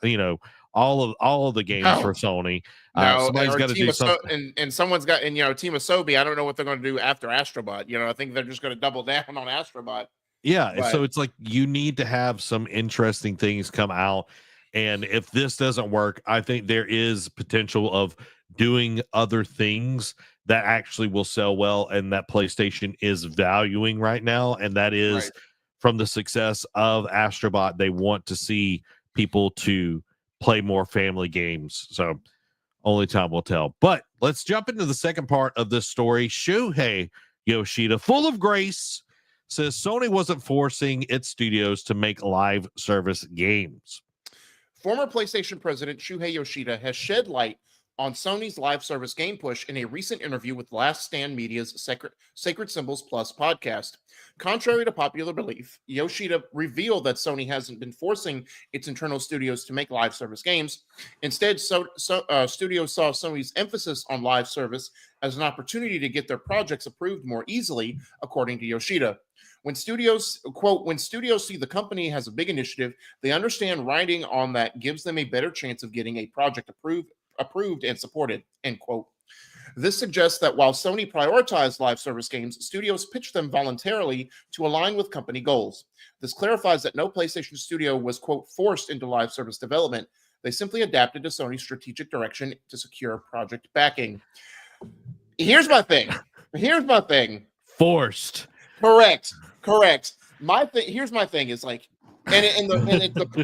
of the games for No. Sony. No, Somebody's or got to Team do of so something. and someone's got, Team Asobi. I don't know what they're going to do after Astrobot. I think they're just going to double down on Astrobot. Yeah, But so it's like you need to have some interesting things come out. And if this doesn't work, I think there is potential of doing other things that actually will sell well, and that PlayStation is valuing right now. And that is right. from the success of Astrobot. They want to see people to play more family games. So only time will tell. But let's jump into the second part of this story. Shuhei Yoshida, full of grace, says Sony wasn't forcing its studios to make live service games. Former PlayStation president Shuhei Yoshida has shed light on Sony's live service game push in a recent interview with Last Stand Media's Sacred Symbols Plus podcast. Contrary to popular belief, Yoshida revealed that Sony hasn't been forcing its internal studios to make live service games. Instead, studios saw Sony's emphasis on live service as an opportunity to get their projects approved more easily, according to Yoshida. When studios, quote, when studios see the company has a big initiative, they understand riding on that gives them a better chance of getting a project approved and supported, end quote. This suggests that while Sony prioritized live service games, studios pitched them voluntarily to align with company goals. This clarifies that no PlayStation studio was, quote, forced into live service development. They simply adapted to Sony's strategic direction to secure project backing. Here's my thing. Forced. Correct. Here's my thing is like, the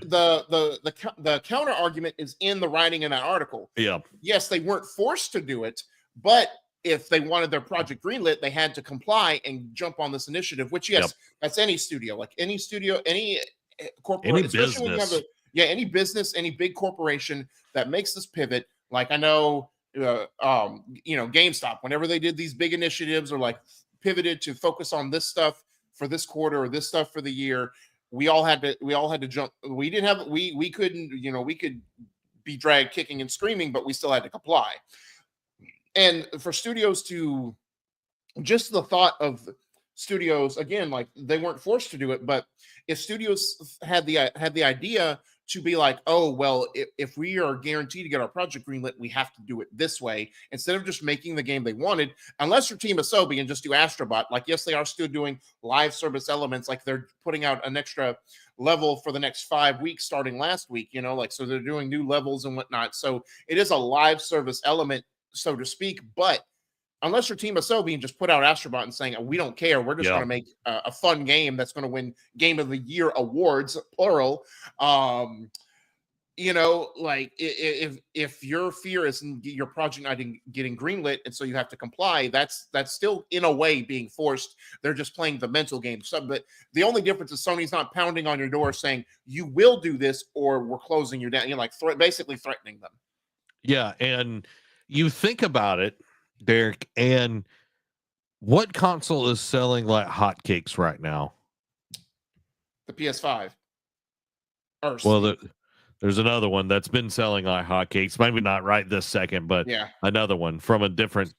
counter argument is in the writing in that article. Yeah. Yes, they weren't forced to do it, but if they wanted their project greenlit, they had to comply and jump on this initiative. Which, Yep. yes, that's any studio, like any studio, any Any corporate, especially when you have business. any business, any big corporation that makes this pivot. Like I know, GameStop, whenever they did these big initiatives or like pivoted to focus on this stuff for this quarter or this stuff for the year, we all had to jump. We didn't have we couldn't, we could be dragged kicking and screaming, but we still had to comply. And for studios to, just the thought of studios, again, like they weren't forced to do it, but if studios had the idea to be like, oh well, if we are guaranteed to get our project greenlit, we have to do it this way instead of just making the game they wanted. Unless you're Team Asobi and just do Astrobot, like yes, they are still doing live service elements, like they're putting out an extra level for the next 5 weeks starting last week, like so they're doing new levels and whatnot. So it is a live service element, so to speak. But unless you're Team Asobi and just put out Astrobot and saying, we don't care, we're just going to make a fun game that's going to win Game of the Year awards, plural. Like if your fear is your project not getting greenlit and so you have to comply, that's still in a way being forced. They're just playing the mental game. So, but the only difference is Sony's not pounding on your door saying you will do this or we're closing you down. You're like basically threatening them. Yeah, and you think about it, Derek, and what console is selling like hotcakes right now? The PS5. Well, there's another one that's been selling like hotcakes. Maybe not right this second, but another one from a different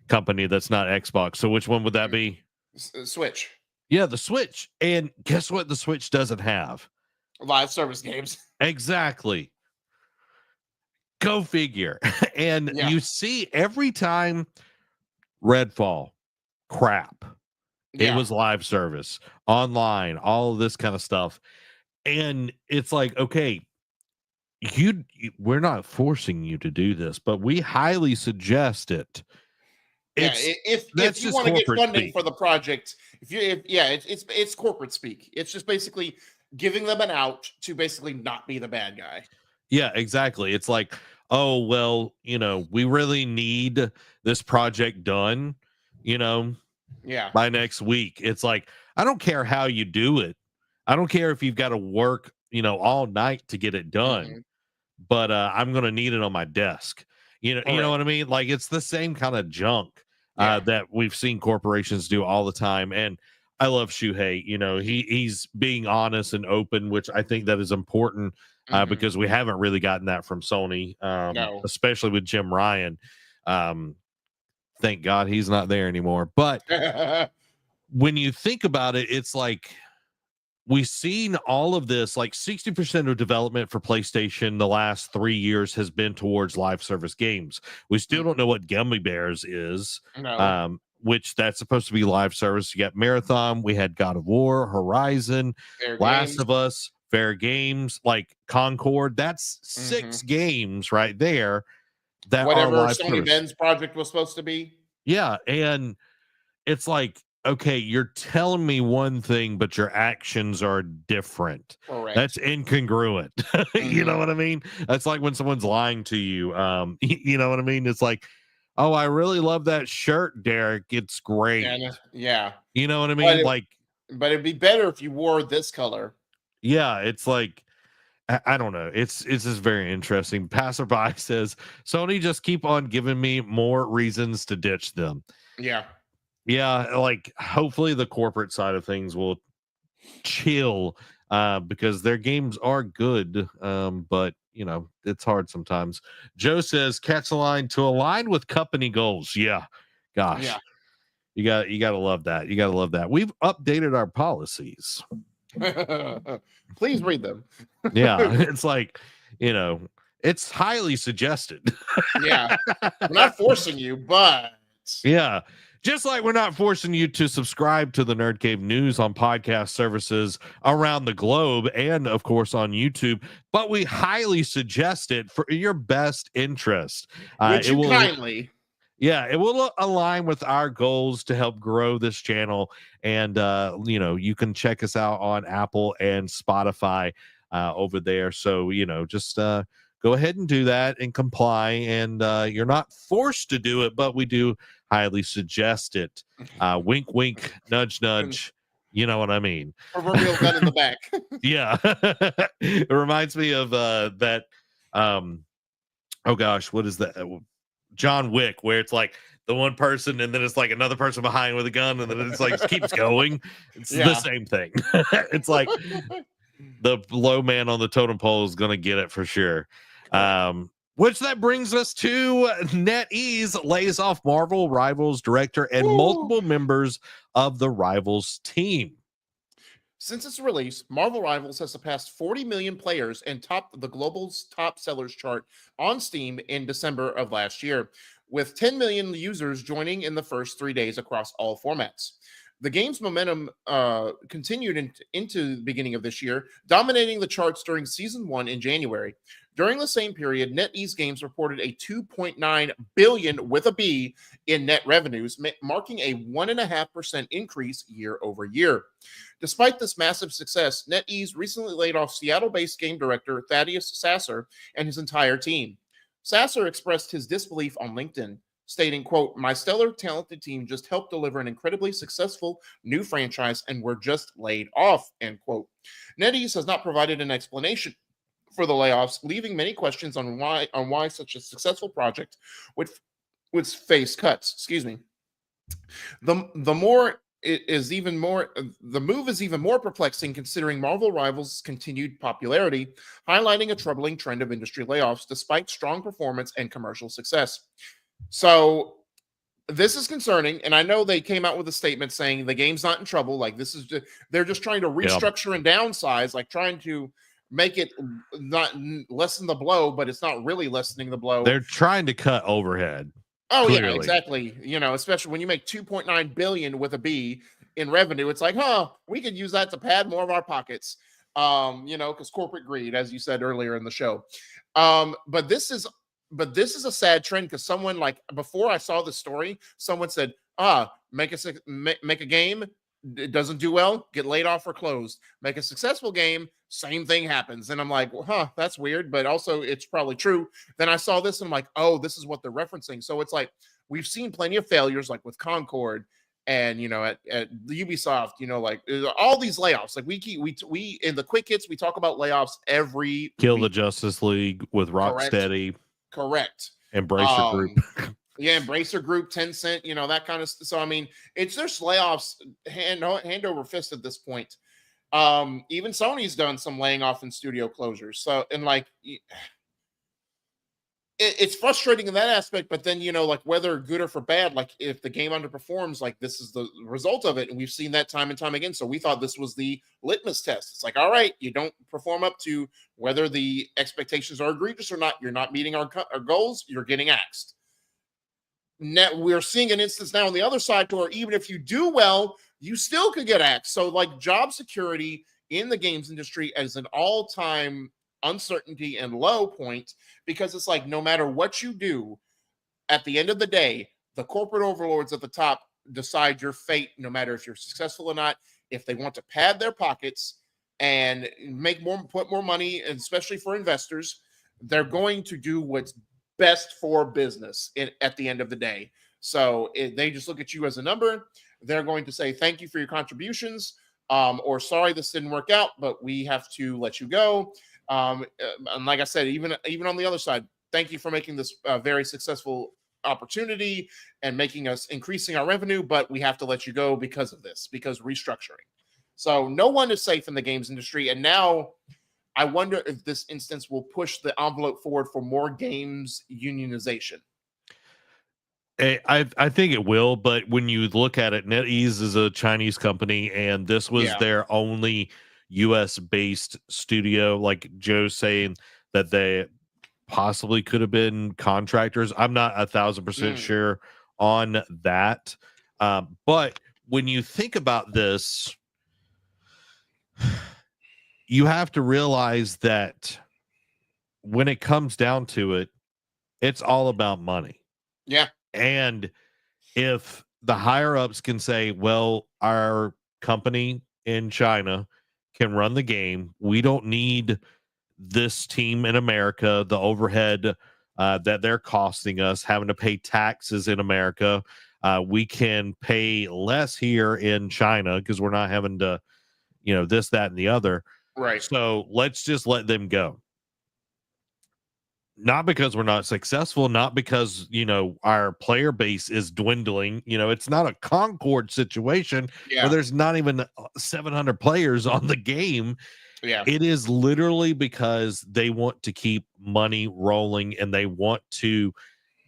company that's not Xbox. So which one would that be? Switch. Yeah, the Switch. And guess what the Switch doesn't have? Live service games. Exactly. Go figure. And you see every time Redfall, crap. It was live service, online, all of this kind of stuff. And it's like, okay, we're not forcing you to do this, but we highly suggest it. If you want to get funding for the project, it's corporate speak. It's just basically giving them an out to basically not be the bad guy. Yeah, exactly. It's like, oh, well, we really need this project done, by next week. It's like, I don't care how you do it. I don't care if you've got to work, all night to get it done, but I'm going to need it on my desk. You know what I mean? Like it's the same kind of junk that we've seen corporations do all the time. And I love Shuhei. He's being honest and open, which I think that is important because we haven't really gotten that from Sony, especially with Jim Ryan. Thank God he's not there anymore. But when you think about it, it's like we've seen all of this, like 60% of development for PlayStation the last 3 years has been towards live service games. We still don't know what Gummy Bears is, which that's supposed to be live service. You got Marathon, we had God of War, Horizon, Last of Us, Fair Games, like Concord. That's 6 games right there. That whatever are live Sony service. Ben's project was supposed to be. Yeah, and it's like, okay, you're telling me one thing, but your actions are different. Correct. That's incongruent. You know what I mean? That's like when someone's lying to you. You know what I mean? It's like, oh, I really love that shirt, Derek. It's great. Yeah. You know what I mean? But it'd be better if you wore this color. Yeah, it's like, I don't know. It's just very interesting. Passerby says, Sony just keep on giving me more reasons to ditch them. Yeah, like hopefully the corporate side of things will chill because their games are good. But it's hard sometimes. Joe says, catch a line to align with company goals. Yeah, gosh. Yeah. You gotta love that. You gotta love that. We've updated our policies. Please read them. Yeah, it's like, it's highly suggested. Yeah. We're not forcing you, but yeah. Just like we're not forcing you to subscribe to the NerdCave News on podcast services around the globe and, of course, on YouTube, but we highly suggest it for your best interest. Which you kindly. Yeah, it will align with our goals to help grow this channel. And, you can check us out on Apple and Spotify over there. So, just go ahead and do that and comply. And you're not forced to do it, but we do highly suggest it. Wink, wink, nudge, nudge. You know what I mean? Proverbial gun in the back. Yeah. It reminds me of that. Oh gosh, what is that? John Wick, where it's like the one person and then it's like another person behind with a gun, and then it's like keeps going. It's the same thing. It's like the low man on the totem pole is going to get it for sure. Which that brings us to NetEase lays off Marvel Rivals director and multiple members of the Rivals team. Since its release, Marvel Rivals has surpassed 40 million players and topped the global's top sellers chart on Steam in December of last year, with 10 million users joining in the first 3 days across all formats. The game's momentum continued into the beginning of this year, dominating the charts during Season 1 in January. During the same period, NetEase Games reported a 2.9 billion with a B in net revenues, marking a 1.5% increase year over year. Despite this massive success, NetEase recently laid off Seattle-based game director Thaddeus Sasser and his entire team. Sasser expressed his disbelief on LinkedIn, stating, quote, "My stellar, talented team just helped deliver an incredibly successful new franchise and were just laid off," end quote. NetEase has not provided an explanation for the layoffs, leaving many questions on why such a successful project would face cuts. Excuse me. The move is even more perplexing considering Marvel Rivals' continued popularity, highlighting a troubling trend of industry layoffs despite strong performance and commercial success. So this is concerning, and I know they came out with a statement saying the game's not in trouble. Like they're just trying to restructure and downsize, like trying to make it not lessen the blow, but it's not really lessening the blow. They're trying to cut overhead. Oh, clearly. Yeah, exactly. Especially when you make 2.9 billion with a B in revenue, it's like, we could use that to pad more of our pockets. Because corporate greed, as you said earlier in the show. But this is a sad trend because someone, like, before I saw the story, someone said, make a game, it doesn't do well, get laid off or closed. Make a successful game, same thing happens. And I'm like, that's weird, but also it's probably true. Then I saw this and I'm like, oh, this is what they're referencing. So it's like we've seen plenty of failures, like with Concord and at Ubisoft, like all these layoffs. Like we in the quick hits, we talk about layoffs every Kill week. the Justice League with Rocksteady. Correct. Embracer Group. Yeah, Embracer Group, Tencent, that kind of stuff. So, I mean, it's just layoffs hand over fist at this point. Even Sony's done some laying off and studio closures. So, and like, it's frustrating in that aspect, but then, like whether good or for bad, like if the game underperforms, like this is the result of it. And we've seen that time and time again. So we thought this was the litmus test. It's like, all right, you don't perform up to whether the expectations are egregious or not. You're not meeting our goals. You're getting axed. Now, we're seeing an instance now on the other side to where even if you do well, you still could get axed. So like job security in the games industry is an all-time uncertainty and low point, because it's like no matter what you do, at the end of the day, the corporate overlords at the top decide your fate, no matter if you're successful or not. If they want to pad their pockets and put more money, and especially for investors, they're going to do what's best for business at the end of the day. So they just look at you as a number. They're going to say thank you for your contributions, or sorry this didn't work out, but we have to let you go. And like I said, even on the other side, thank you for making this very successful opportunity and increasing our revenue, but we have to let you go because of this, because restructuring. So no one is safe in the games industry, and now I wonder if this instance will push the envelope forward for more games unionization. I think it will, but when you look at it, NetEase is a Chinese company, and this was their only U.S. based studio. Like Joe's saying that they possibly could have been contractors. I'm not 1,000% sure on that. But when you think about this, you have to realize that when it comes down to it, it's all about money. Yeah. And if the higher ups can say, well, our company in China can run the game, we don't need this team in America, the overhead that they're costing us, having to pay taxes in America. We can pay less here in China because we're not having to, this, that, and the other. Right. So let's just let them go. Not because we're not successful, not because, our player base is dwindling. It's not a Concord situation where Yeah. there's not even 700 players on the game. Yeah. It is literally because they want to keep money rolling and they want to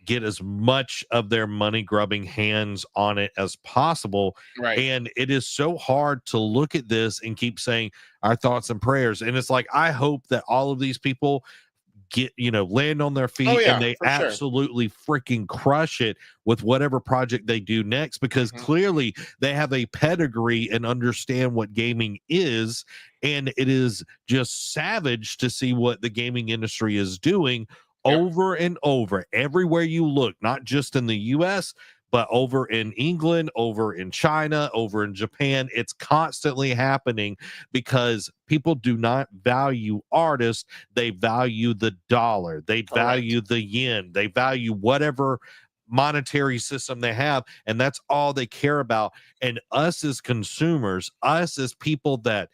get as much of their money grubbing hands on it as possible. Right. And it is so hard to look at this and keep saying our thoughts and prayers. And it's like, I hope that all of these people get, land on their feet Oh yeah, and they for sure. absolutely freaking crush it with whatever project they do next, because clearly they have a pedigree and understand what gaming is. And it is just savage to see what the gaming industry is doing over and over everywhere you look, not just in the US, but over in England, over in China, over in Japan. It's constantly happening because people do not value artists. They value the dollar. They value the yen. They value whatever monetary system they have. And that's all they care about. And us as consumers, us as people that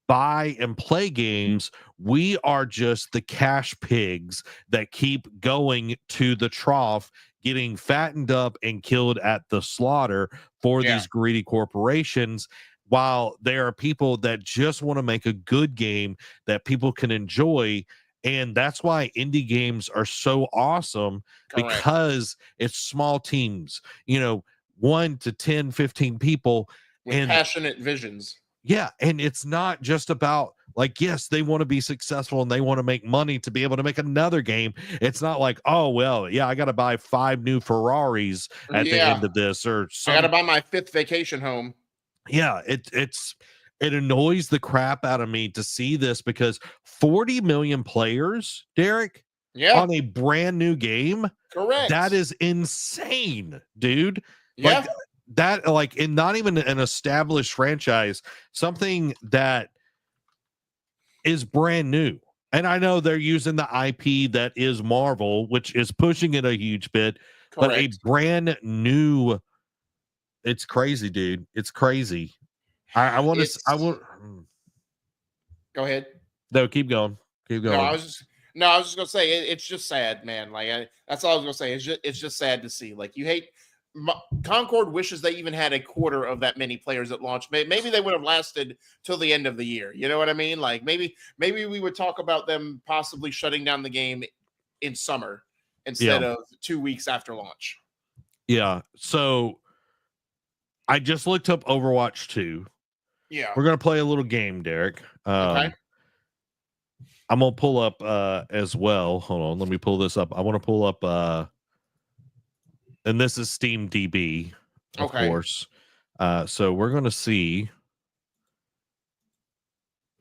buy and play games, we are just the cash pigs that keep going to the trough, getting fattened up and killed at the slaughter for these greedy corporations, while there are people that just want to make a good game that people can enjoy. And that's why indie games are so awesome, because it's small teams, 1 to 10, 15 people with passionate visions. Yeah, and it's not just about, like, yes, they want to be successful and they want to make money to be able to make another game. It's not like, oh, well, yeah, I got to buy 5 new Ferraris at the end of this, or I got to buy my 5th vacation home. Yeah, it annoys the crap out of me to see this, because 40 million players, Derek, on a brand new game. Correct. That is insane, dude. Like that, like, in not even an established franchise, something that is brand new. And I know they're using the IP that is Marvel, which is pushing it a huge bit, but a brand new, it's crazy, dude. It's crazy. I want to, Go ahead. No, keep going. Keep going. No, I was just gonna say it's just sad, man. Like that's all I was gonna say. It's just sad to see. Like, you hate Concord wishes they even had a quarter of that many players at launch. Maybe they would have lasted till the end of the year. You know what I mean? Like maybe we would talk about them possibly shutting down the game in summer instead of 2 weeks after launch. Yeah. So I just looked up Overwatch 2. Yeah. We're gonna play a little game, Derek. Okay. I'm gonna pull up as well. Hold on, let me pull this up. I want to pull up and this is Steam DB, of course. So we're gonna see.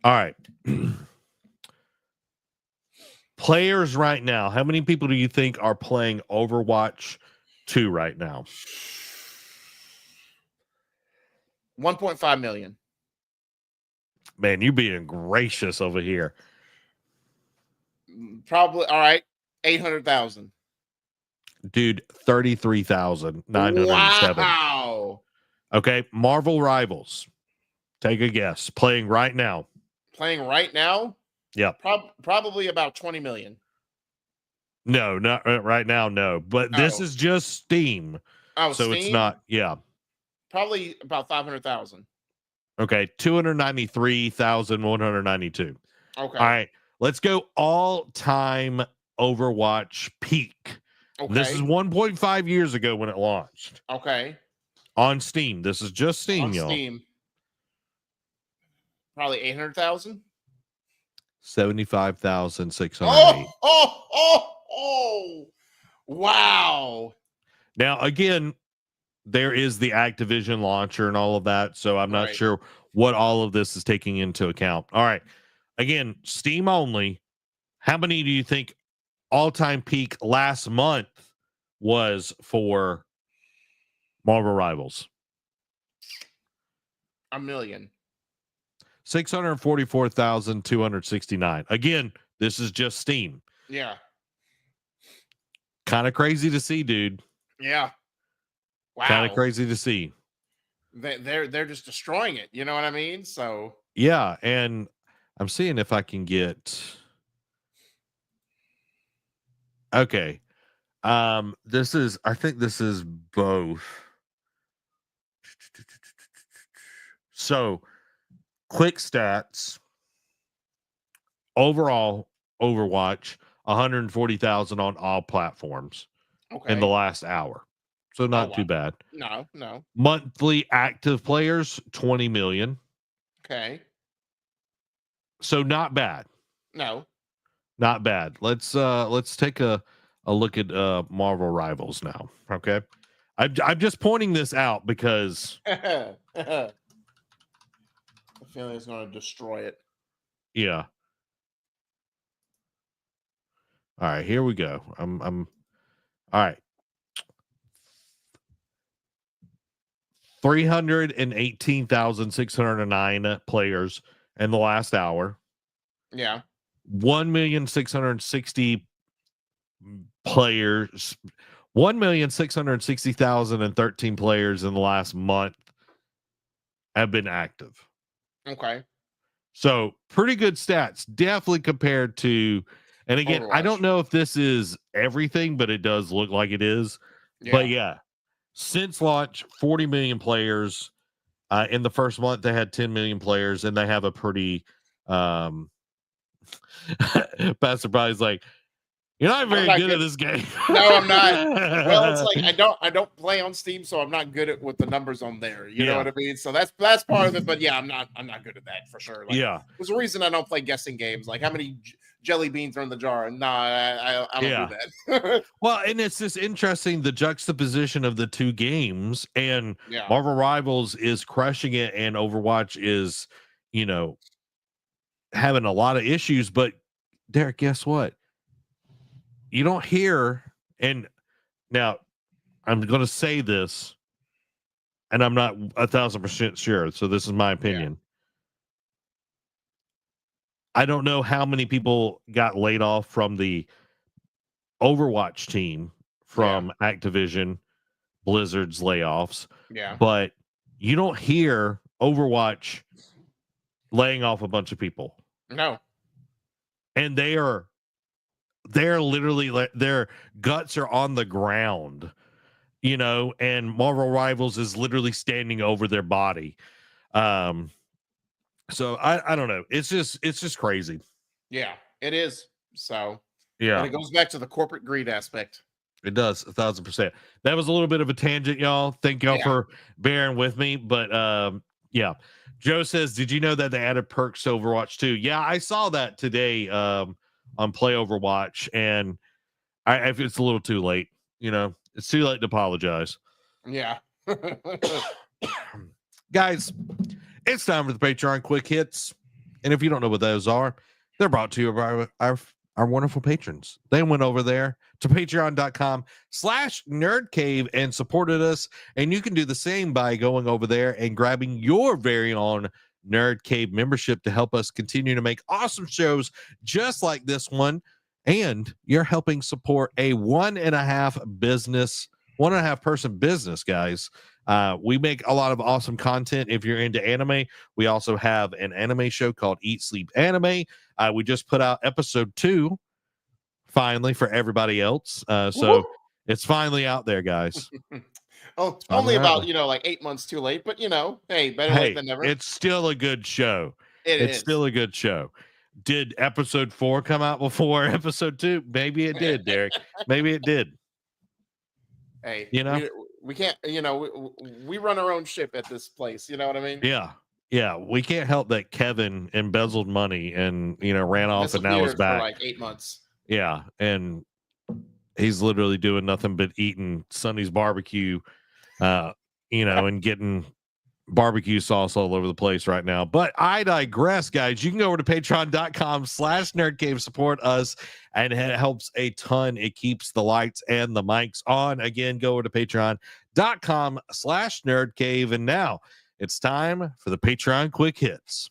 All right. Players right now, how many people do you think are playing Overwatch 2 right now? 1.5 million. Man, you being gracious over here. Probably, all right, 800,000. Dude, 33,907. Wow. Okay, Marvel Rivals. Take a guess. Playing right now. Playing right now? Yeah. Probably about 20 million. No, not right now, no. But this is just Steam. Oh, so Steam? It's not, yeah. Probably about 500,000. Okay, 293,192. Okay. All right, let's go all-time Overwatch peak. Okay. This is 1.5 years ago when it launched. Okay. On Steam. This is just Steam, on y'all. Steam. Probably 800,000. 75,608. Oh! Wow. Now, again, there is the Activision launcher and all of that, so I'm not sure what all of this is taking into account. All right. Again, Steam only. How many do you think all-time peak last month was for Marvel Rivals? 1 million. 644,269. Again, This is just Steam. Yeah. Kind of crazy to see, dude. Yeah. Wow. Kind of crazy to see. They're just destroying it. You know what I mean? So yeah, and I'm seeing if I can get. Okay, this is. I think this is both. So, quick stats. Overall, Overwatch 140,000 on all platforms in the okay. last hour. So Oh not too wow. bad. No. Monthly active players 20 million. Okay. So not bad. No. Not bad. Let's take a look at Marvel Rivals now. Okay. I'm just pointing this out because I feel like it's going to destroy it. yeah. All right, here we go. I'm all right. 318,609 players in the last hour. Yeah. 1,660,000 players. 1,660,013 players in the last month have been active. Okay. So pretty good stats, definitely compared to. And again, I don't Overwatch. know if this is everything, but it does look like it is. Yeah. But yeah, since launch, 40 million players. In the first month, they had 10 million players, and they have a pretty. Pastor Brian's like, you're not very good at this game. No, I'm not. Well, it's like I don't play on Steam, so I'm not good at with the numbers on there. You know what I mean? So that's part of it. But yeah, I'm not good at that for sure. Like, yeah, there's a reason I don't play guessing games. Like how many jelly beans are in the jar? Nah, I don't do that. Well, and it's just interesting the juxtaposition of the two games, and Yeah. Marvel Rivals is crushing it, and Overwatch is, having a lot of issues. But Derek, guess what? You don't hear, and now I'm going to say this, and I'm not 1,000% sure, so this is my opinion. I don't know how many people got laid off from the Overwatch team from Activision Blizzard's layoffs. Yeah. But you don't hear Overwatch laying off a bunch of people. No. And they're literally, their guts are on the ground, and Marvel Rivals is literally standing over their body. So I don't know. It's just crazy. Yeah, it is. So Yeah. and it goes back to the corporate greed aspect. It does 1,000%. That was a little bit of a tangent, y'all. Thank y'all for bearing with me. But yeah. Joe says, did you know that they added perks to Overwatch 2? Yeah, I saw that today on Play Overwatch, and if it's a little too late, it's too late to apologize. Yeah. Guys, it's time for the Patreon quick hits. And if you don't know what those are, they're brought to you by our wonderful patrons. They went over there to patreon.com/nerdcave and supported us. And you can do the same by going over there and grabbing your very own Nerd Cave membership to help us continue to make awesome shows just like this one. And you're helping support a 1.5 person business, guys. We make a lot of awesome content. If you're into anime, we also have an anime show called Eat Sleep Anime. We just put out episode 2 finally for everybody else. So it's finally out there, guys. Oh, only about, like 8 months too late, but hey, better late than never. It's still a good show. It's still a good show. Did episode 4 come out before episode 2? Maybe it did, Derek. Maybe it did. Hey, we can't, we run our own ship at this place. You know what I mean? Yeah. We can't help that Kevin embezzled money and, ran off and now is back. For like 8 months. Yeah. And he's literally doing nothing but eating Sonny's barbecue, and getting barbecue sauce all over the place right now. But I digress, guys. You can go over to patreon.com/nerdcave, support us, and it helps a ton. It keeps the lights and the mics on. Again, go over to patreon.com/nerdcave. And now it's time for the Patreon quick hits.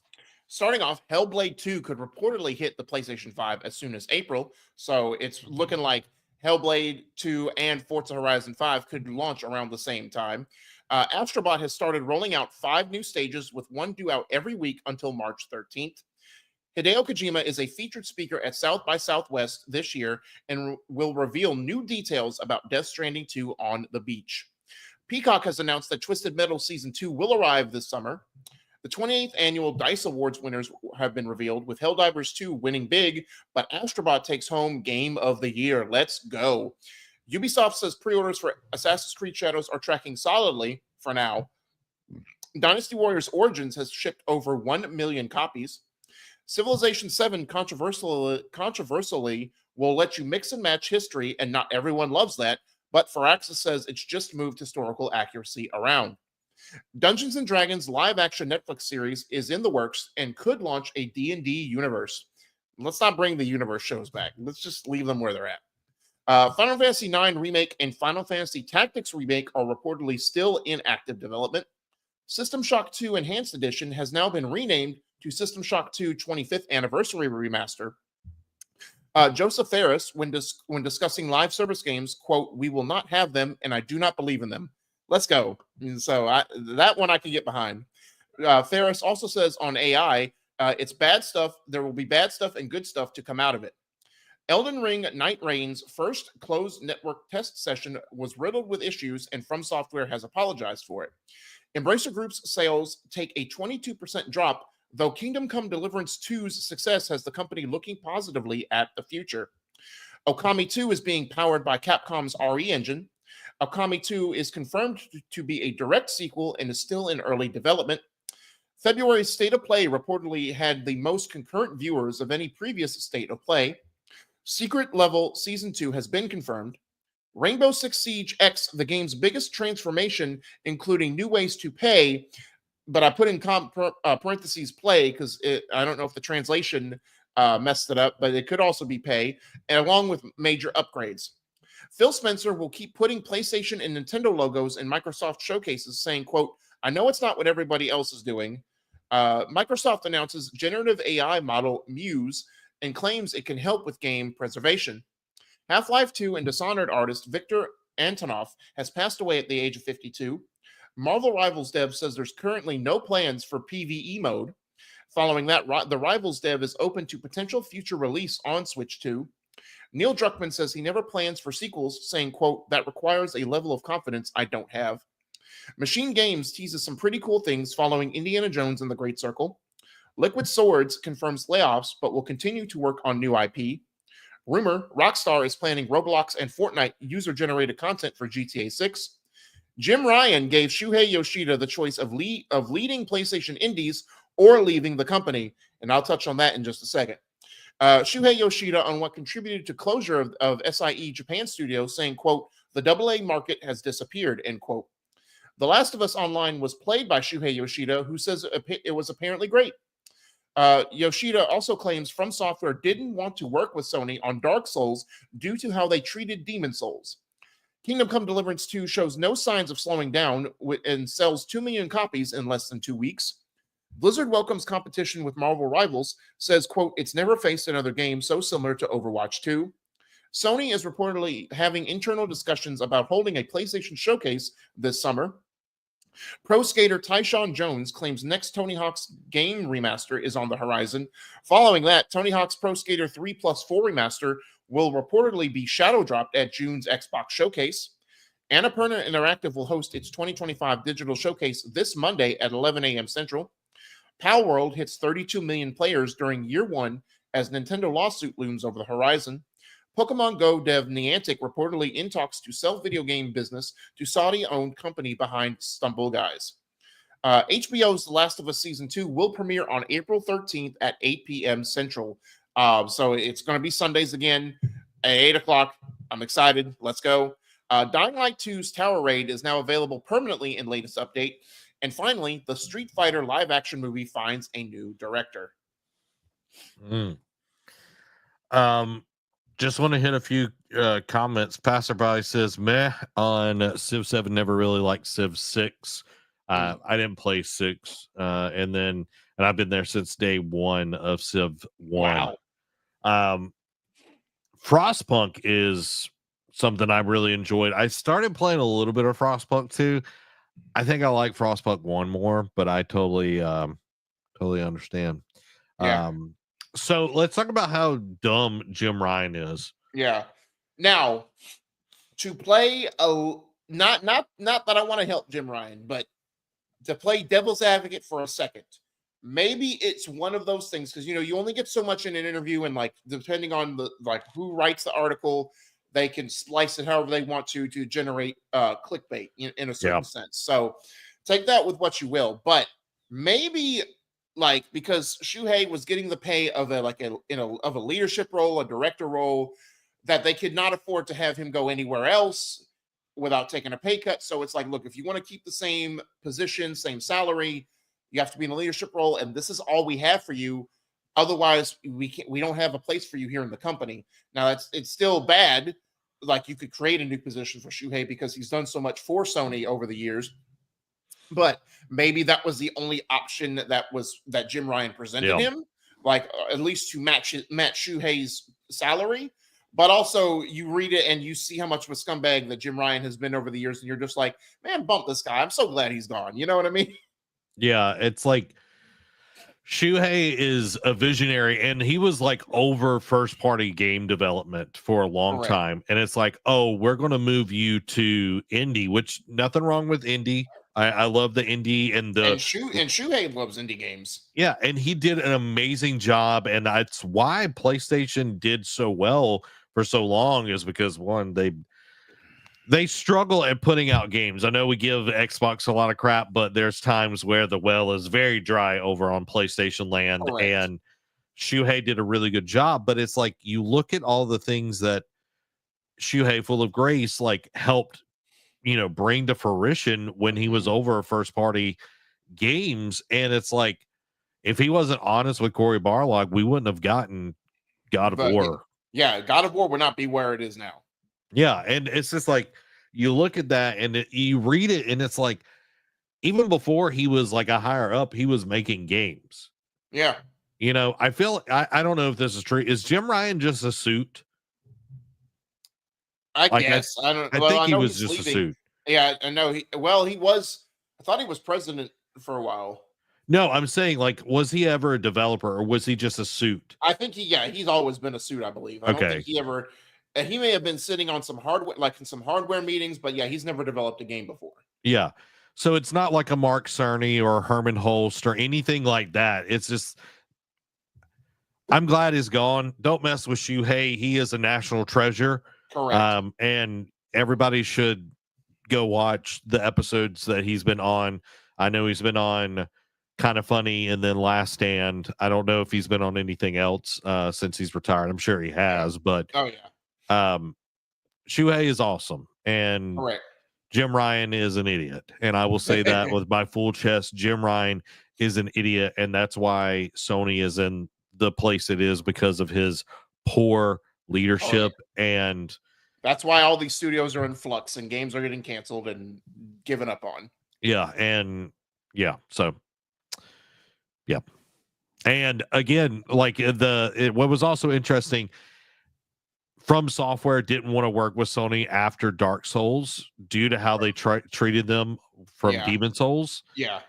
Starting off, Hellblade 2 could reportedly hit the PlayStation 5 as soon as April. So it's looking like Hellblade 2 and Forza Horizon 5 could launch around the same time. Astrobot has started rolling out 5 new stages with one due out every week until March 13th. Hideo Kojima is a featured speaker at South by Southwest this year and will reveal new details about Death Stranding 2 on the beach. Peacock has announced that Twisted Metal Season 2 will arrive this summer. The 28th annual DICE Awards winners have been revealed, with Helldivers 2 winning big, but Astrobot takes home Game of the Year. Let's go. Ubisoft says pre-orders for Assassin's Creed Shadows are tracking solidly for now. Dynasty Warriors Origins has shipped over 1 million copies. Civilization 7 controversially will let you mix and match history, and not everyone loves that, but Firaxis says it's just moved historical accuracy around. Dungeons & Dragons live-action Netflix series is in the works and could launch a D&D universe. Let's not bring the universe shows back. Let's just leave them where they're at. Final Fantasy IX Remake and Final Fantasy Tactics Remake are reportedly still in active development. System Shock 2 Enhanced Edition has now been renamed to System Shock 2 25th Anniversary Remaster. Joseph Ferris, when discussing live service games, quote, "We will not have them, and I do not believe in them." Let's go. So that one I can get behind. Ferris also says on AI, it's bad stuff. There will be bad stuff and good stuff to come out of it. Elden Ring Night Reign's first closed network test session was riddled with issues, and From Software has apologized for it. Embracer Group's sales take a 22% drop, though Kingdom Come Deliverance 2's success has the company looking positively at the future. Okami 2 is being powered by Capcom's RE engine. Okami 2 is confirmed to be a direct sequel and is still in early development. February's State of Play reportedly had the most concurrent viewers of any previous State of Play. Secret Level Season 2 has been confirmed. Rainbow Six Siege X, the game's biggest transformation, including new ways to pay, but I put in parentheses play because I don't know if the translation messed it up, but it could also be pay, and along with major upgrades. Phil Spencer will keep putting PlayStation and Nintendo logos in Microsoft showcases, saying, quote, "I know it's not what everybody else is doing." Microsoft announces generative AI model Muse and claims it can help with game preservation. Half-Life 2 and Dishonored artist Victor Antonov has passed away at the age of 52. Marvel Rivals dev says there's currently no plans for PvE mode. Following that, the Rivals dev is open to potential future release on Switch 2. Neil Druckmann says he never plans for sequels, saying, quote, "That requires a level of confidence I don't have." Machine Games teases some pretty cool things following Indiana Jones and the Great Circle. Liquid Swords confirms layoffs, but will continue to work on new IP. Rumor, Rockstar is planning Roblox and Fortnite user-generated content for GTA 6. Jim Ryan gave Shuhei Yoshida the choice of leading PlayStation indies or leaving the company, and I'll touch on that in just a second. Shuhei Yoshida on what contributed to closure of SIE Japan Studio, saying, quote, "The AA market has disappeared," end quote. The Last of Us Online was played by Shuhei Yoshida, who says it was apparently great. Yoshida also claims From Software didn't want to work with Sony on Dark Souls due to how they treated Demon Souls. Kingdom Come Deliverance 2 shows no signs of slowing down and sells 2 million copies in less than 2 weeks. Blizzard welcomes competition with Marvel Rivals, says, quote, "It's never faced another game so similar to Overwatch 2. Sony is reportedly having internal discussions about holding a PlayStation showcase this summer. Pro skater Tyshawn Jones claims next Tony Hawk's game remaster is on the horizon. Following that, Tony Hawk's Pro Skater 3+4 remaster will reportedly be shadow dropped at June's Xbox Showcase. Annapurna Interactive will host its 2025 digital showcase this Monday at 11 a.m. Central. Palworld hits 32 million players during year one as Nintendo lawsuit looms over the horizon. Pokemon Go dev Niantic reportedly in talks to sell video game business to Saudi-owned company behind Stumble Guys. HBO's The Last of Us Season 2 will premiere on April 13th at 8 p.m. Central. So it's going to be Sundays again at 8 o'clock. I'm excited. Let's go. Dying Light 2's Tower Raid is now available permanently in latest update. And finally, the Street Fighter live-action movie finds a new director. Just want to hit a few comments. Passerby says, meh on Civ 7, never really liked Civ 6. I didn't play 6, and I've been there since day 1 of Civ 1. Wow. Um, Frostpunk is something I really enjoyed. I started playing a little bit of Frostpunk 2. I think I like Frostpunk 1 more, but I totally understand. Yeah. So let's talk about how dumb Jim Ryan is. Yeah. Now, to play a not that I want to help Jim Ryan, but to play devil's advocate for a second, maybe it's one of those things because you only get so much in an interview, and like depending on the like who writes the article, they can splice it however they want to generate clickbait in a certain sense. So take that with what you will, but maybe like because Shuhei was getting the pay of of a leadership role, a director role, that they could not afford to have him go anywhere else without taking a pay cut. So it's like, look, if you want to keep the same position, same salary, you have to be in a leadership role, and this is all we have for you. Otherwise, we don't have a place for you here in the company. Now, it's still bad. Like you could create a new position for Shuhei because he's done so much for Sony over the years. But maybe that was the only option that Jim Ryan presented him, like at least to match Shuhei's salary. But also, you read it and you see how much of a scumbag that Jim Ryan has been over the years, and you're just like, man, bump this guy. I'm so glad he's gone. You know what I mean? Yeah, it's like Shuhei is a visionary, and he was like over first party game development for a long Correct. time. And it's like, oh, we're going to move you to indie, which nothing wrong with indie. I love the indie and Shuhei loves indie games. Yeah, and he did an amazing job, and that's why PlayStation did so well for so long, is because one, they struggle at putting out games. I know we give Xbox a lot of crap, but there's times where the well is very dry over on PlayStation land. Correct. And Shuhei did a really good job. But it's like you look at all the things that Shuhei, full of grace, like helped bring to fruition when he was over first party games. And it's like, if he wasn't honest with Cory Barlog, we wouldn't have gotten God of War. Yeah, God of War would not be where it is now. Yeah, and it's just like you look at that and you read it, and it's like even before he was like a higher up, he was making games. Yeah. I feel I don't know if this is true. Is Jim Ryan just a suit? I guess. I don't I well, think I he know was he's just leaving. a suit. Yeah, I know he was. I thought he was president for a while. No, I'm saying, like, was he ever a developer, or was he just a suit? I think he's always been a suit, I believe. I don't think he ever, he may have been sitting on some hardware, like in some hardware meetings, but yeah, he's never developed a game before. Yeah. So it's not like a Mark Cerny or Herman Holst or anything like that. It's just, I'm glad he's gone. Don't mess with Shuhei. He is a national treasure. Correct. And everybody should go watch the episodes that he's been on. I know he's been on Kind of Funny and then Last Stand. I don't know if he's been on anything else since he's retired. I'm sure he has, but Shuhei is awesome, and correct. Jim Ryan is an idiot. And I will say that with my full chest. Jim Ryan is an idiot, and that's why Sony is in the place it is, because of his poor leadership. And that's why all these studios are in flux and games are getting canceled and given up on. Yeah, and so yeah. And again, like what was also interesting, From Software didn't want to work with Sony after Dark Souls due to how they treated them from Demon Souls. Yeah.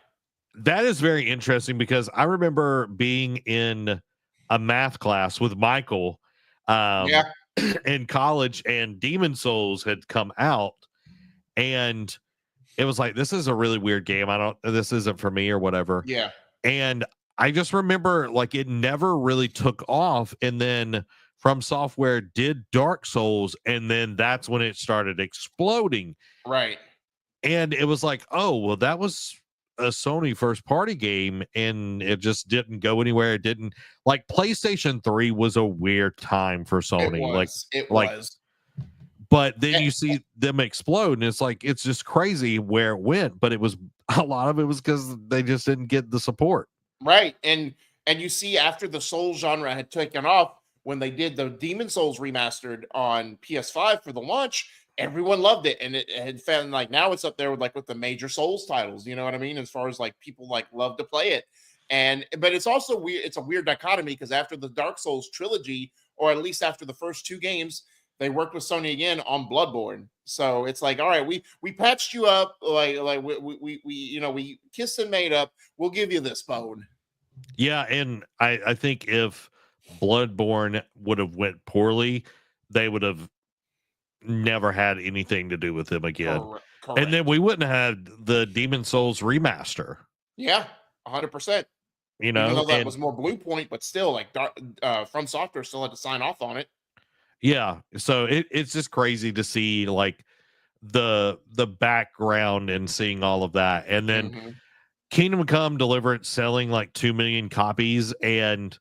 That is very interesting, because I remember being in a math class with Michael in college, and Demon Souls had come out, and it was like, this is a really weird game. This isn't for me or whatever. Yeah. And I just remember, like, it never really took off. And then From Software did Dark Souls, and then that's when it started exploding. Right. And it was like, oh, well, that was a Sony first party game, and it just didn't go anywhere. It didn't, like, PlayStation 3 was a weird time for Sony. It was. But then you see them explode, and it's like, it's just crazy where it went. But it was, a lot of it was because they just didn't get the support. Right. And you see, after the Soul genre had taken off, when they did the Demon Souls remastered on PS5 for the launch, everyone loved it, and it had found like now it's up there with the major Souls titles. You know what I mean? As far as like people like love to play it, and but it's also weird. It's a weird dichotomy because after the Dark Souls trilogy, or at least after the first 2 games, they worked with Sony again on Bloodborne. So it's like, all right, we patched you up, like we kissed and made up. We'll give you this bone. Yeah, and I think if Bloodborne would have went poorly, they would have never had anything to do with him again. And then Correct. we wouldn't have had the Demon Souls remaster, Yeah, 100%. you Even know, though that and was more Blue Point, but still, like From Software still had to sign off on it. yeah, so it's just crazy to see like the background and seeing all of that. And then Mm-hmm. Kingdom Come Deliverance selling like 2 million copies, and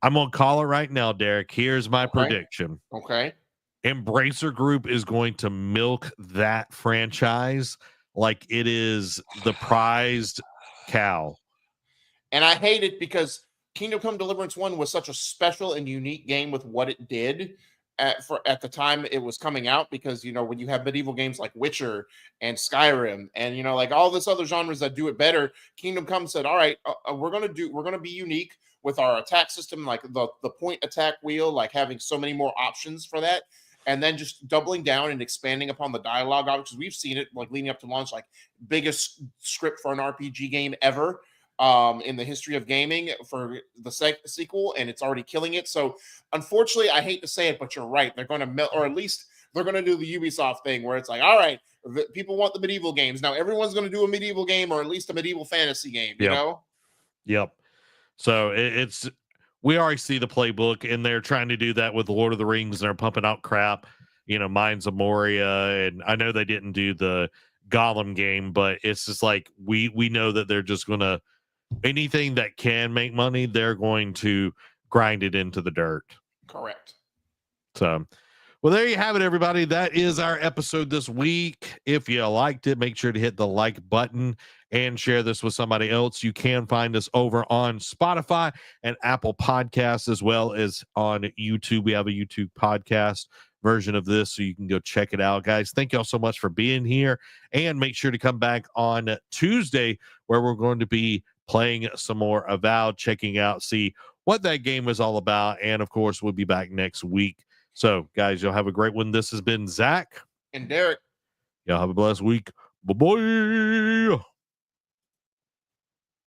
I'm gonna call it right now, Derek. Here's my Okay. prediction. Okay. Embracer Group is going to milk that franchise like it is the prized cow. And I hate it because Kingdom Come Deliverance 1 was such a special and unique game with what it did at the time it was coming out, because when you have medieval games like Witcher and Skyrim and like all this other genres that do it better, Kingdom Come said, all right, we're going to be unique with our attack system, like the point attack wheel, like having so many more options for that, and then just doubling down and expanding upon the dialogue options. We've seen it like leading up to launch, like biggest script for an RPG game ever in the history of gaming for the sequel, and it's already killing it. So unfortunately, I hate to say it, but you're right. They're going to, or at least they're going to do the Ubisoft thing where it's like, all right, people want the medieval games. Now everyone's going to do a medieval game, or at least a medieval fantasy game, Yep. Yep. So it's we already see the playbook, and they're trying to do that with Lord of the Rings, and they're pumping out crap, Mines of Moria, and I know they didn't do the Gollum game, but it's just like we know that they're just gonna anything that can make money, they're going to grind it into the dirt. Correct. So, well, there you have it, everybody. That is our episode this week. If you liked it, make sure to hit the like button and share this with somebody else. You can find us over on Spotify and Apple Podcasts, as well as on YouTube. We have a YouTube podcast version of this, so you can go check it out, guys. Thank y'all so much for being here, and make sure to come back on Tuesday, where we're going to be playing some more Avowed, checking out, see what that game is all about, and of course, we'll be back next week. So, guys, y'all have a great one. This has been Zach And Derek. Y'all have a blessed week. Bye-bye.